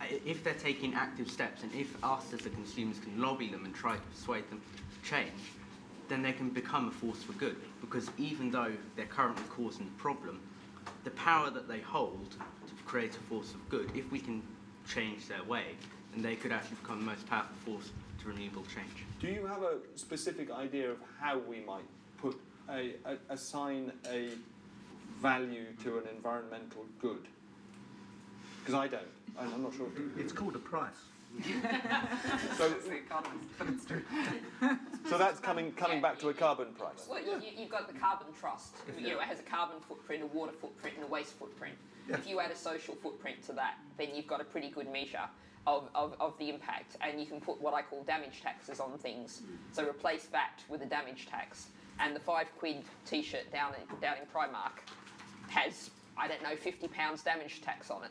if they're taking active steps, and if us as the consumers can lobby them and try to persuade them to change, then they can become a force for good. Because even though they're currently causing the problem, the power that they hold to create a force of good, if we can change their way, then they could actually become the most powerful force to renewable change. Do you have a specific idea of how we might put assign a value to an environmental good? Because I don't. I'm not sure. It's called a price. So that's coming back to a carbon price. Well, you've got the carbon trust. You know, it has a carbon footprint, a water footprint, and a waste footprint. Yeah. If you add a social footprint to that, then you've got a pretty good measure of the impact, and you can put what I call damage taxes on things. So replace that with a damage tax, and the £5 T-shirt down in Primark has, I don't know, £50 damage tax on it.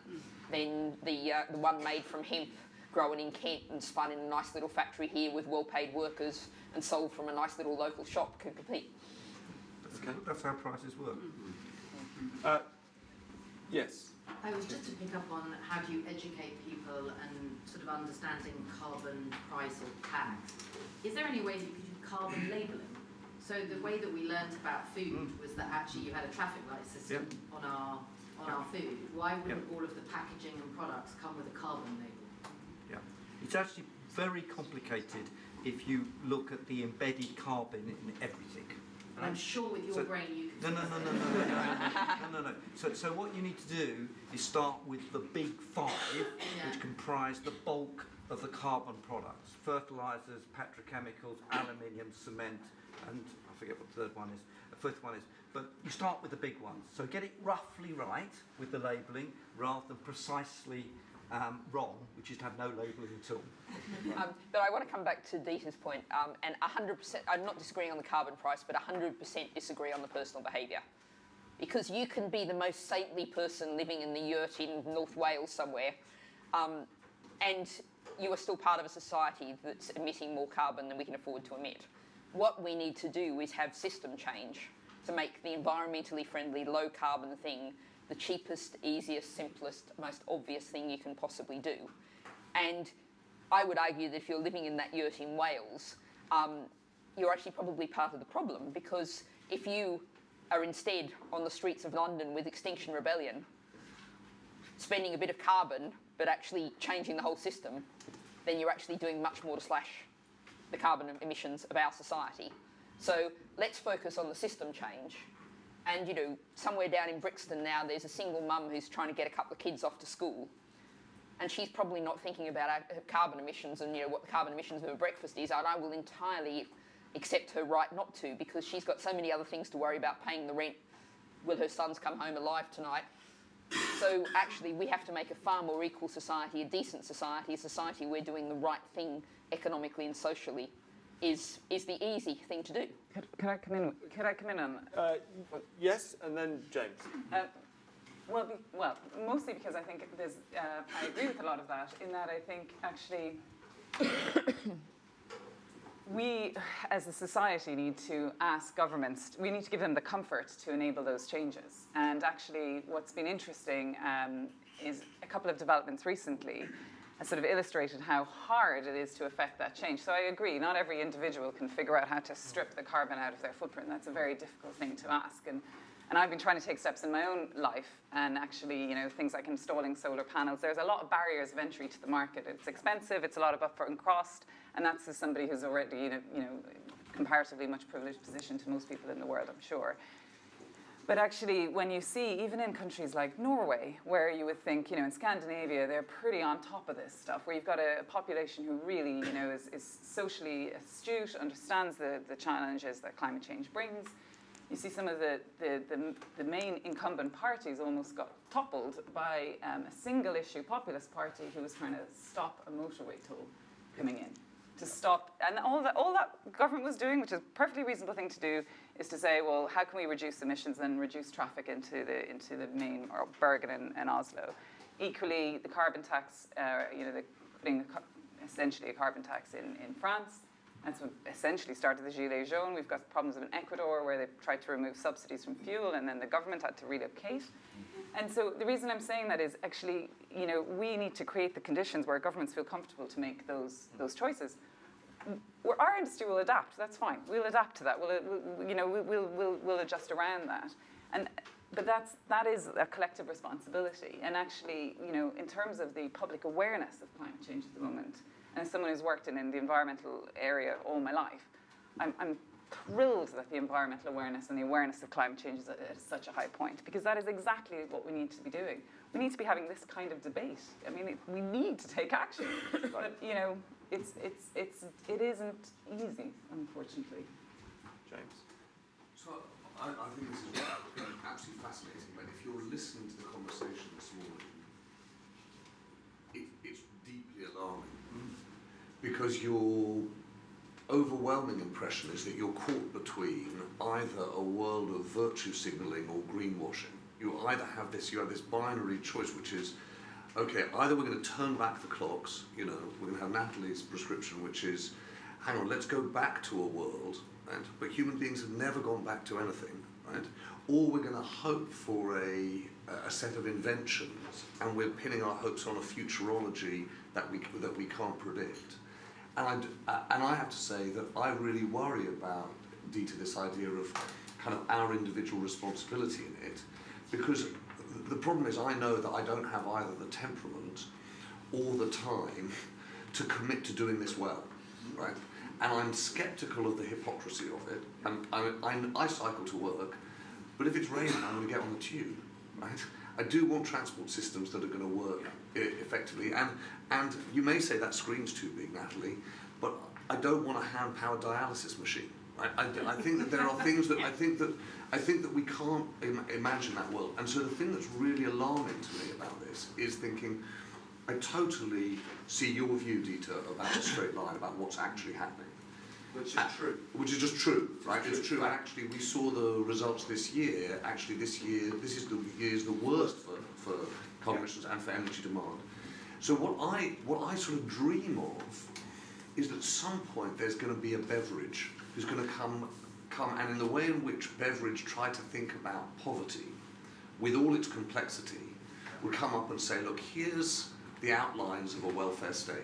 Then the one made from hemp, grown in Kent and spun in a nice little factory here with well-paid workers and sold from a nice little local shop can compete. Okay. That's how prices work. Yes. I was just to pick up on how do you educate people and sort of understanding carbon price or tax. Is there any way that you could do carbon labelling? So the way that we learnt about food was that actually you had a traffic light system on our food. Why wouldn't all of the packaging and products come with a carbon label? Yeah, it's actually very complicated if you look at the embedded carbon in everything. And I'm sure with your brain you can... No. So what you need to do is start with the big five, which comprise the bulk of the carbon products. Fertilisers, petrochemicals, aluminium, cement, and I forget what the third one is. The fifth one is. But you start with the big ones. So get it roughly right with the labelling rather than precisely wrong, which is to have no labelling at all. But I want to come back to Dieter's point, and 100%, I'm not disagreeing on the carbon price, but 100% disagree on the personal behaviour. Because you can be the most saintly person living in the yurt in North Wales somewhere, and you are still part of a society that's emitting more carbon than we can afford to emit. What we need to do is have system change to make the environmentally friendly, low carbon thing the cheapest, easiest, simplest, most obvious thing you can possibly do. And I would argue that if you're living in that yurt in Wales, you're actually probably part of the problem, because if you are instead on the streets of London with Extinction Rebellion, spending a bit of carbon, but actually changing the whole system, then you're actually doing much more to slash the carbon emissions of our society. So let's focus on the system change. And, you know, somewhere down in Brixton now, there's a single mum who's trying to get a couple of kids off to school. And she's probably not thinking about her carbon emissions and, you know, what the carbon emissions of her breakfast is. And I will entirely accept her right not to, because she's got so many other things to worry about: paying the rent, will her sons come home alive tonight? So actually we have to make a far more equal society, a decent society, a society where doing the right thing economically and socially is the easy thing to do. Could I come in on that? Yes, and then James. Well, mostly because I think there's, I agree with a lot of that, in that I think actually we as a society need to ask governments, we need to give them the comfort to enable those changes. And actually what's been interesting is a couple of developments recently has sort of illustrated how hard it is to affect that change. So I agree, not every individual can figure out how to strip the carbon out of their footprint. That's a very difficult thing to ask. And I've been trying to take steps in my own life, and actually, you know, things like installing solar panels. There's a lot of barriers of entry to the market. It's expensive, it's a lot of upfront cost, and that's as somebody who's already, you know, comparatively much privileged position to most people in the world, I'm sure. But actually, when you see, even in countries like Norway, where you would think, you know, in Scandinavia, they're pretty on top of this stuff, where you've got a population who really, you know, is socially astute, understands the challenges that climate change brings. You see some of the main incumbent parties almost got toppled by a single issue populist party who was trying to stop a motorway toll coming in. To stop, and all that government was doing, which is a perfectly reasonable thing to do, is to say, well, how can we reduce emissions and reduce traffic into the main, or Bergen and Oslo. Equally, the carbon tax, you know, putting essentially a carbon tax in France. That's what essentially started the Gilets jaunes. We've got problems in Ecuador where they've tried to remove subsidies from fuel, and then the government had to relocate. And so the reason I'm saying that is actually, you know, we need to create the conditions where governments feel comfortable to make those choices. Our industry will adapt. That's fine. We'll adapt to that. We'll adjust around that. But that is a collective responsibility. And actually, you know, in terms of the public awareness of climate change at the moment, and as someone who's worked in the environmental area all my life, I'm thrilled that the environmental awareness and the awareness of climate change is at such a high point, because that is exactly what we need to be doing. We need to be having this kind of debate. I mean, we need to take action. But, you know, it isn't easy, unfortunately. James. So I think this is absolutely fascinating, but if you're listening to the conversation this morning, it's deeply alarming. Because your overwhelming impression is that you're caught between either a world of virtue signalling or greenwashing. You either have this binary choice, which is, okay, either we're going to turn back the clocks, you know, we're going to have Natalie's prescription, which is, hang on, let's go back to a world, right? But human beings have never gone back to anything, right? or we're going to hope for a set of inventions, and we're pinning our hopes on a futurology that we can't predict. And I have to say that I really worry about, Dieter, this idea of kind of our individual responsibility in it, because the problem is I know that I don't have either the temperament or the time to commit to doing this well, right? And I'm sceptical of the hypocrisy of it. And I cycle to work, but if it's raining, I'm going to get on the tube, right? I do want transport systems that are going to work effectively. And you may say that screen's too big, Natalie, but I don't want a hand-powered dialysis machine. Right? I think that there are things that I think that we can't imagine that world. And so the thing that's really alarming to me about this is thinking, I totally see your view, Dieter, about the straight line, about what's actually happening. Which is true. Which is just true, right? It's true. And actually, we saw the results this year. Actually, this is the worst for carbon emissions and for energy demand. So what I sort of dream of is that at some point there's going to be a beverage who's going to come, and in the way in which beverage try to think about poverty, with all its complexity, would come up and say, look, here's the outlines of a welfare state.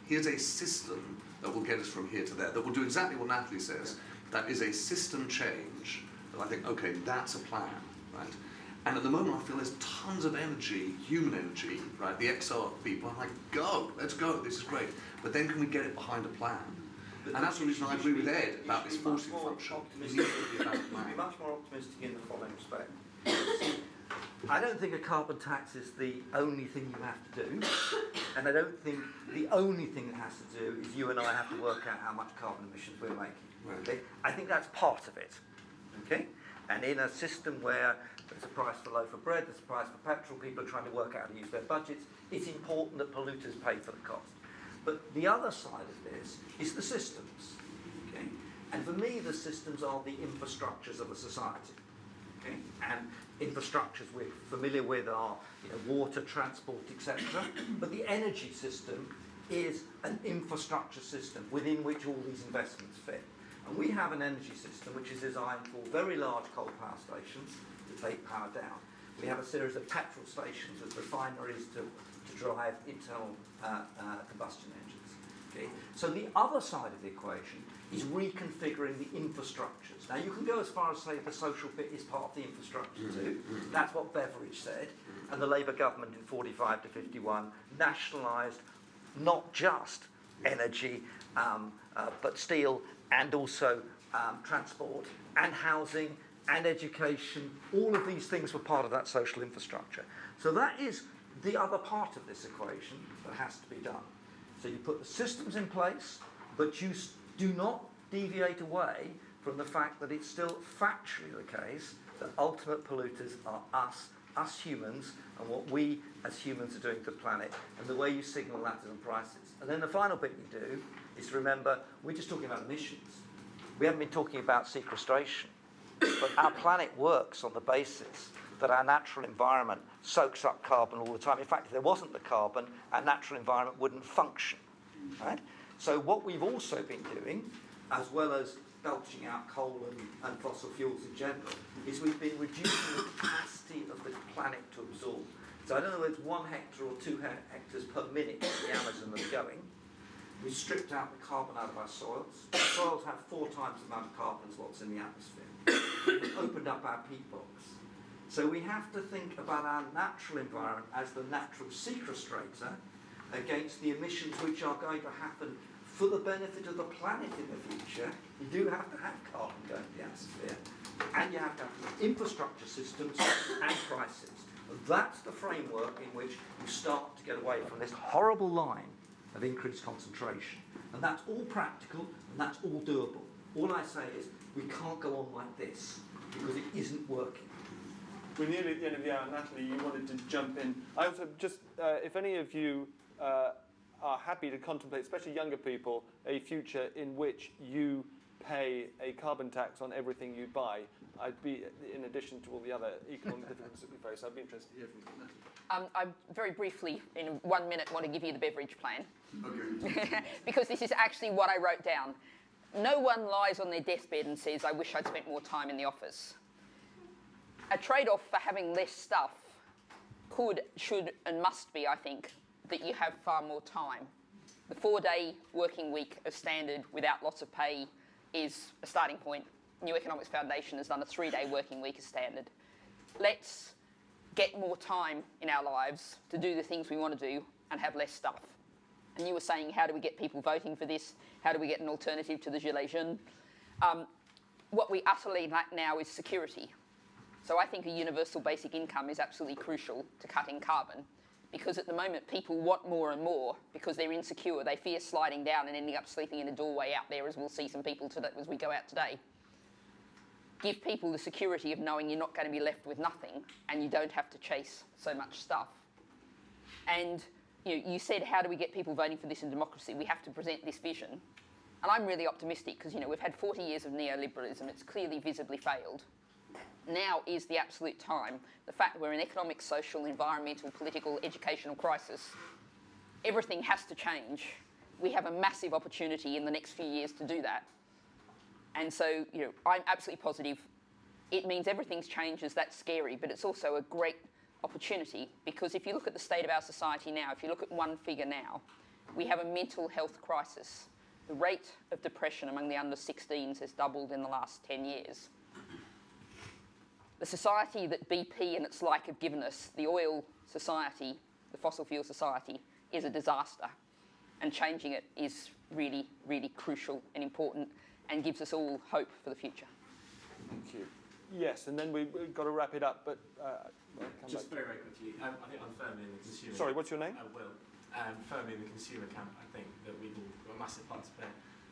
Here's a system that will get us from here to there, that will do exactly what Natalie says. That is a system change, that I think, okay, that's a plan, right? And at the moment, I feel there's tons of energy, human energy, right? The XR people, I'm like, go, let's go, this is great. But then can we get it behind a plan? And that's the reason I agree with Ed about this forcing function. It needs to be about a plan. Be much more optimistic in the following respect. I don't think a carbon tax is the only thing you have to do, and I don't think the only thing it has to do is you and I have to work out how much carbon emissions we're making. Okay? I think that's part of it. Okay? And in a system where there's a price for a loaf of bread, there's a price for petrol, people are trying to work out how to use their budgets, it's important that polluters pay for the cost. But the other side of this is the systems. Okay? And for me, the systems are the infrastructures of a society. Okay? And infrastructures we're familiar with are water, transport, etc. But the energy system is an infrastructure system within which all these investments fit. And we have an energy system which is designed for very large coal power stations to take power down. We have a series of petrol stations with refineries to drive internal combustion engines. Okay? So the other side of the equation is reconfiguring the infrastructures. Now you can go as far as say the social bit is part of the infrastructure too. That's what Beveridge said. And the Labour government in 45 to 51 nationalised not just energy, but steel and also transport and housing and education. All of these things were part of that social infrastructure. So that is the other part of this equation that has to be done. So you put the systems in place, but you do not deviate away from the fact that it's still factually the case that ultimate polluters are us humans, and what we as humans are doing to the planet, and the way you signal that is on prices. And then the final bit you do is to remember, we're just talking about emissions. We haven't been talking about sequestration, but our planet works on the basis that our natural environment soaks up carbon all the time. In fact, if there wasn't the carbon, our natural environment wouldn't function, right? So what we've also been doing, as well as belching out coal and fossil fuels in general, is we've been reducing the capacity of the planet to absorb. So I don't know whether it's 1 hectare or 2 hectares per minute in the Amazon that's going. We've stripped out the carbon out of our soils. Our soils have 4 times the amount of carbon as what's in the atmosphere. We've opened up our peat box. So we have to think about our natural environment as the natural sequestrator against the emissions which are going to happen for the benefit of the planet in the future. You do have to have carbon going to the atmosphere, and you have to have infrastructure systems and prices. And that's the framework in which you start to get away from this horrible line of increased concentration. And that's all practical, and that's all doable. All I say is we can't go on like this because it isn't working. We're nearly at the end of the hour. Natalie, you wanted to jump in. I also just, if any of you are happy to contemplate, especially younger people, a future in which you pay a carbon tax on everything you buy, I'd be, in addition to all the other economic difficulties that we face, I'd be interested to hear from you. I very briefly, in 1 minute, want to give you the beverage plan. Okay. Because this is actually what I wrote down. No one lies on their deathbed and says, I wish I'd spent more time in the office. a trade-off for having less stuff could, should, and must be, I think, that you have far more time. The 4-day working week as standard without lots of pay is a starting point. New Economics Foundation has done a 3-day working week as standard. Let's get more time in our lives to do the things we want to do and have less stuff. And you were saying, how do we get people voting for this? How do we get an alternative to the Gilets jaunes? What we utterly lack now is security. So I think a universal basic income is absolutely crucial to cutting carbon, because at the moment people want more and more because they're insecure. They fear sliding down and ending up sleeping in a doorway out there, as we'll see some people today, as we go out today. Give people the security of knowing you're not going to be left with nothing and you don't have to chase so much stuff. And you said, how do we get people voting for this in democracy? We have to present this vision. And I'm really optimistic because we've had 40 years of neoliberalism. It's clearly visibly failed. Now is the absolute time. The fact that we're in economic, social, environmental, political, educational crisis, everything has to change. We have a massive opportunity in the next few years to do that. And so, I'm absolutely positive. It means everything's changes. That's scary, but it's also a great opportunity, because if you look at the state of our society now, if you look at one figure now, we have a mental health crisis. The rate of depression among the under 16s has doubled in the last 10 years. The society that BP and its like have given us, the oil society, the fossil fuel society, is a disaster. And changing it is really, really crucial and important and gives us all hope for the future. Thank you. Yes, and then we've got to wrap it up, but just very, very quickly, I think I'm firmly in the consumer. Sorry, what's your name? I will. Firmly in the consumer camp. I think that we've all got a massive part to play.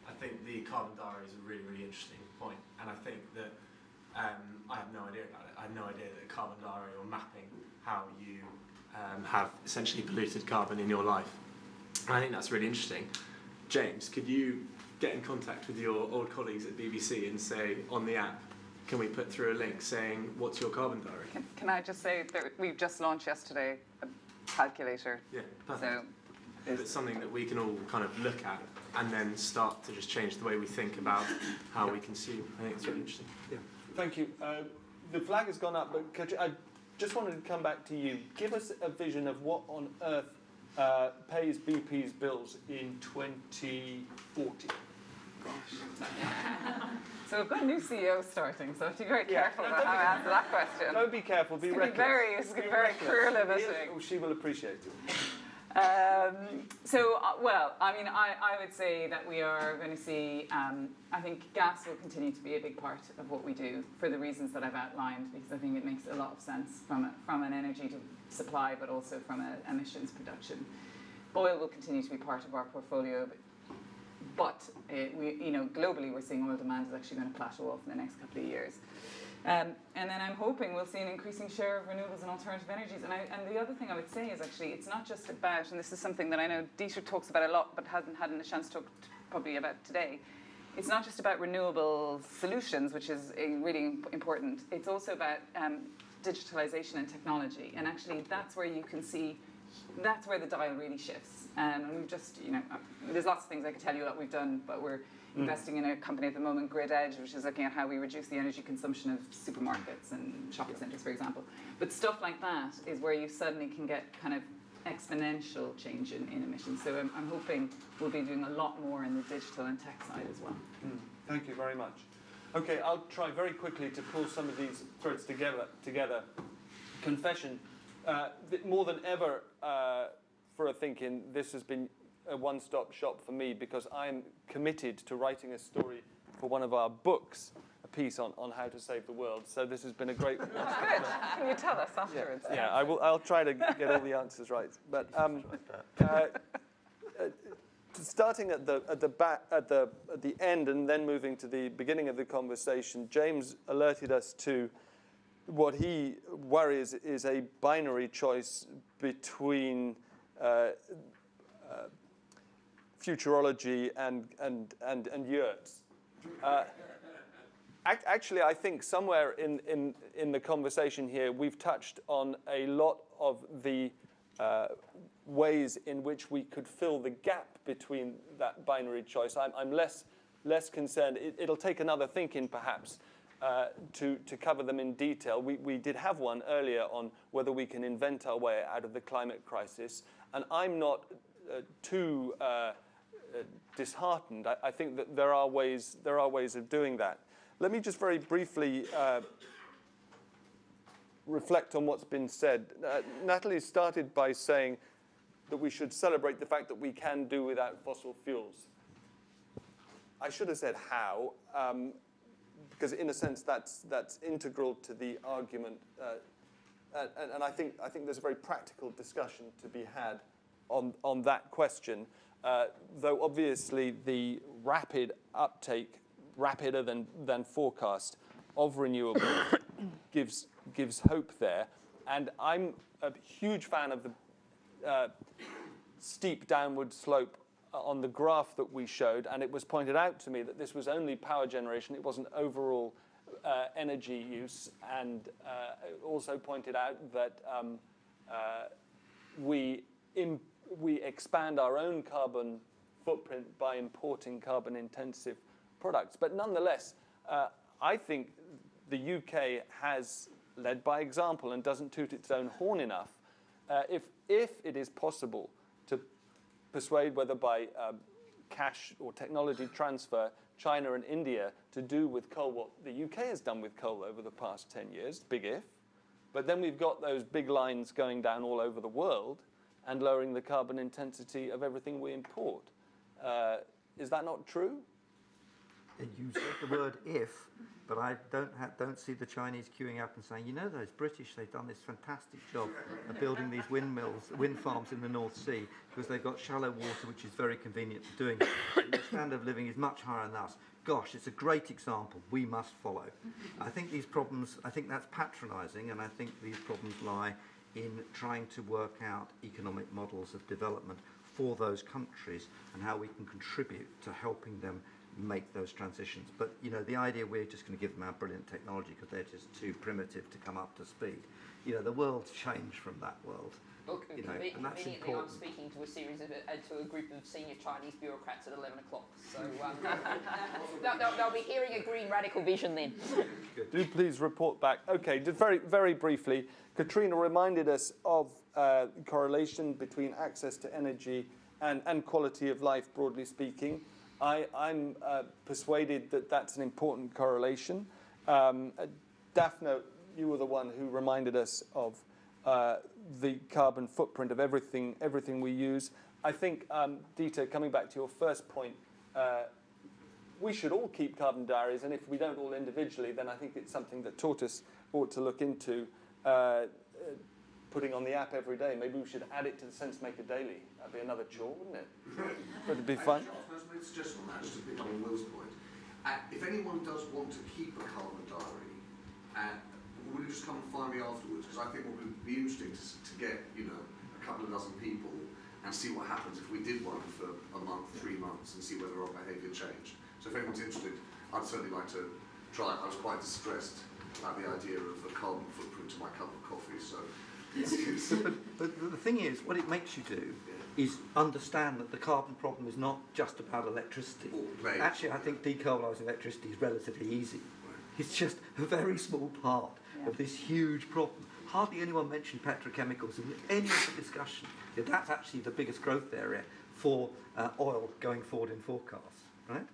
I think the carbon diary is a really, really interesting point, and I think that I have no idea about it. I have no idea that a carbon diary or mapping how you have essentially polluted carbon in your life. And I think that's really interesting. James, could you get in contact with your old colleagues at BBC and say, on the app, can we put through a link saying, what's your carbon diary? Can I just say that we've just launched yesterday a calculator. Yeah, perfect. So it's something that we can all kind of look at and then start to just change the way we think about how we consume. I think it's really interesting. Yeah. Thank you. The flag has gone up, but I just wanted to come back to you. Give us a vision of what on earth pays BP's bills in 2040. So we've got a new CEO starting, so I have to be very careful about how I answer that question. Don't be careful, be reckless. It's going to be very cruel of it. She will appreciate it. Well, I mean, I would say that we are going to see, I think gas will continue to be a big part of what we do for the reasons that I've outlined, because I think it makes a lot of sense from an energy supply, but also from an emissions production. Oil will continue to be part of our portfolio, but globally we're seeing oil demand is actually going to plateau off in the next couple of years. And then I'm hoping we'll see an increasing share of renewables and alternative energies. And the other thing I would say is actually it's not just about, and this is something that I know Dieter talks about a lot but hasn't had a chance to talk probably about today, it's not just about renewable solutions, which is really important. It's also about digitalization and technology. And actually that's where you can see, that's where the dial really shifts. And we've just, there's lots of things I could tell you that we've done, but we're investing in a company at the moment, Grid Edge, which is looking at how we reduce the energy consumption of supermarkets and shopping centres, for example. But stuff like that is where you suddenly can get kind of exponential change in emissions. So I'm hoping we'll be doing a lot more in the digital and tech side as well. Thank you very much. Okay, I'll try very quickly to pull some of these threads together. Confession, more than ever for a ThinkIn, this has been a one-stop shop for me, because I'm committed to writing a story for one of our books, a piece on how to save the world. So this has been a great. Good. Can you tell us afterwards? Yeah, I will. I'll try to get all the answers right. But starting at the end and then moving to the beginning of the conversation, James alerted us to what he worries is a binary choice between futurology and yurts. Actually, I think somewhere in the conversation here, we've touched on a lot of the ways in which we could fill the gap between that binary choice. I'm less concerned. It'll take another ThinkIn, perhaps, to cover them in detail. We did have one earlier on whether we can invent our way out of the climate crisis, and I'm not too disheartened. I think that there are ways of doing that. Let me just very briefly reflect on what's been said. Natalie started by saying that we should celebrate the fact that we can do without fossil fuels. I should have said how, because in a sense that's integral to the argument, and I think there's a very practical discussion to be had on that question. Though obviously the rapid uptake, rapider than forecast, of renewables gives hope there. And I'm a huge fan of the steep downward slope on the graph that we showed, and it was pointed out to me that this was only power generation, it wasn't overall energy use, and also pointed out that we expand our own carbon footprint by importing carbon-intensive products. But nonetheless, I think the UK has led by example and doesn't toot its own horn enough. If it is possible to persuade, whether by cash or technology transfer, China and India to do with coal what the UK has done with coal over the past 10 years, big if. But then we've got those big lines going down all over the world and lowering the carbon intensity of everything we import. Is that not true? You said the word if, but I don't see the Chinese queuing up and saying, you know, those British, they've done this fantastic job of building these wind farms in the North Sea because they've got shallow water, which is very convenient for doing it. And their standard of living is much higher than us. Gosh, it's a great example. We must follow. I think these problems, I think that's patronising, and I think these problems lie in trying to work out economic models of development for those countries and how we can contribute to helping them make those transitions. But, you know, the idea we're just going to give them our brilliant technology because they're just too primitive to come up to speed. You know, the world's changed from that world. Look, you know, and that's conveniently, important. I'm speaking to a series of to a group of senior Chinese bureaucrats at 11 o'clock. So they'll be hearing a green radical vision then. Do please report back. Okay, just very, very briefly, Katrina reminded us of correlation between access to energy and quality of life, broadly speaking. I'm persuaded that that's an important correlation. Daphne, you were the one who reminded us of the carbon footprint of everything we use. I think, Dieter, coming back to your first point, we should all keep carbon diaries, and if we don't all individually, then I think it's something that Tortoise ought to look into putting on the app every day. Maybe we should add it to the SenseMaker Daily. That'd be another chore, wouldn't it? But it'd be fun. Can I make a suggestion on that, just to pick up on Will's point? If anyone does want to keep a carbon diary, will you just come and find me afterwards? Because I think what would be interesting to get, you know, a couple of dozen people and see what happens if we did one for a month, 3 months, and see whether our behaviour changed. So if anyone's interested, I'd certainly like to try. I was quite distressed about the idea of a carbon footprint to my cup of coffee, so... But the thing is, what it makes you do is understand that the carbon problem is not just about electricity. Actually, I think decarbonising electricity is relatively easy. It's just a very small part of this huge problem. Hardly anyone mentioned petrochemicals in any of the discussion. That's actually the biggest growth area for oil going forward in forecasts, right?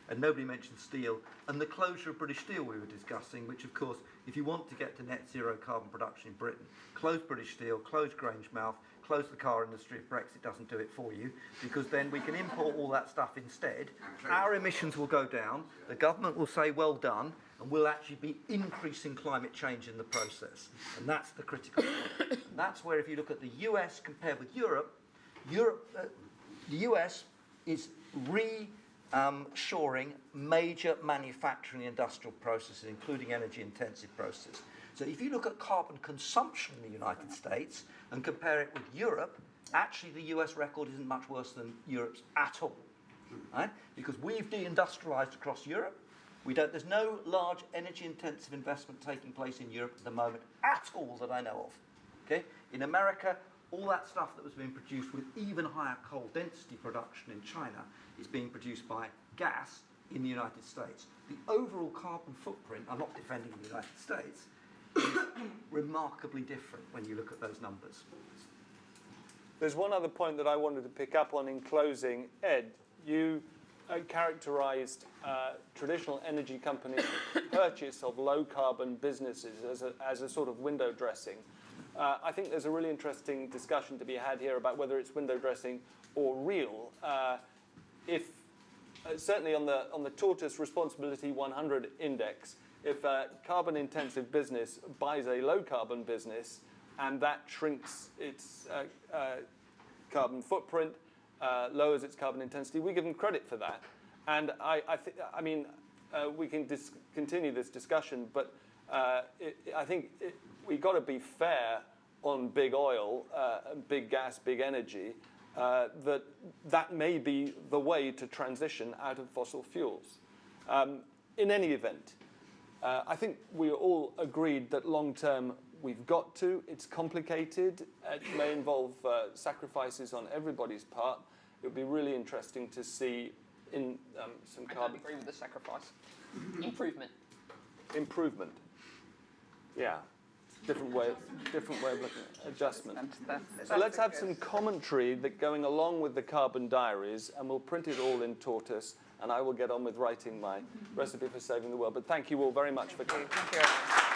And nobody mentioned steel and the closure of British Steel we were discussing, which of course, if you want to get to net zero carbon production in Britain, close British Steel, close Grangemouth, close the car industry if Brexit doesn't do it for you, because then we can import all that stuff instead. Our emissions will go down, the government will say well done, and we'll actually be increasing climate change in the process. And that's the critical point. And that's where if you look at the US compared with Europe, the US is shoring major manufacturing industrial processes, including energy-intensive processes. So if you look at carbon consumption in the United States and compare it with Europe, actually the US record isn't much worse than Europe's at all, right? Because we've deindustrialized across Europe. There's no large energy-intensive investment taking place in Europe at the moment at all that I know of. Okay? In America, all that stuff that was being produced with even higher coal density production in China is being produced by gas in the United States. The overall carbon footprint, I'm not defending the United States, is remarkably different when you look at those numbers. There's one other point that I wanted to pick up on in closing. Ed, you characterized traditional energy companies' purchase of low-carbon businesses as a sort of window dressing. I think there's a really interesting discussion to be had here about whether it's window dressing or real. Certainly on the Tortoise Responsibility 100 Index, if a carbon-intensive business buys a low-carbon business and that shrinks its carbon footprint, lowers its carbon intensity, we give them credit for that. And we can continue this discussion, but I think we've got to be fair on big oil, big gas, big energy, that may be the way to transition out of fossil fuels. In any event, I think we all agreed that long-term we've got to. It's complicated. It may involve sacrifices on everybody's part. It would be really interesting to see in some carbon. I don't agree with the sacrifice. Improvement. Improvement. Yeah. Different way of looking at adjustment. So let's have some commentary going along with the carbon diaries, and we'll print it all in Tortoise, and I will get on with writing my recipe for saving the world. But thank you all very much for coming. Thank you.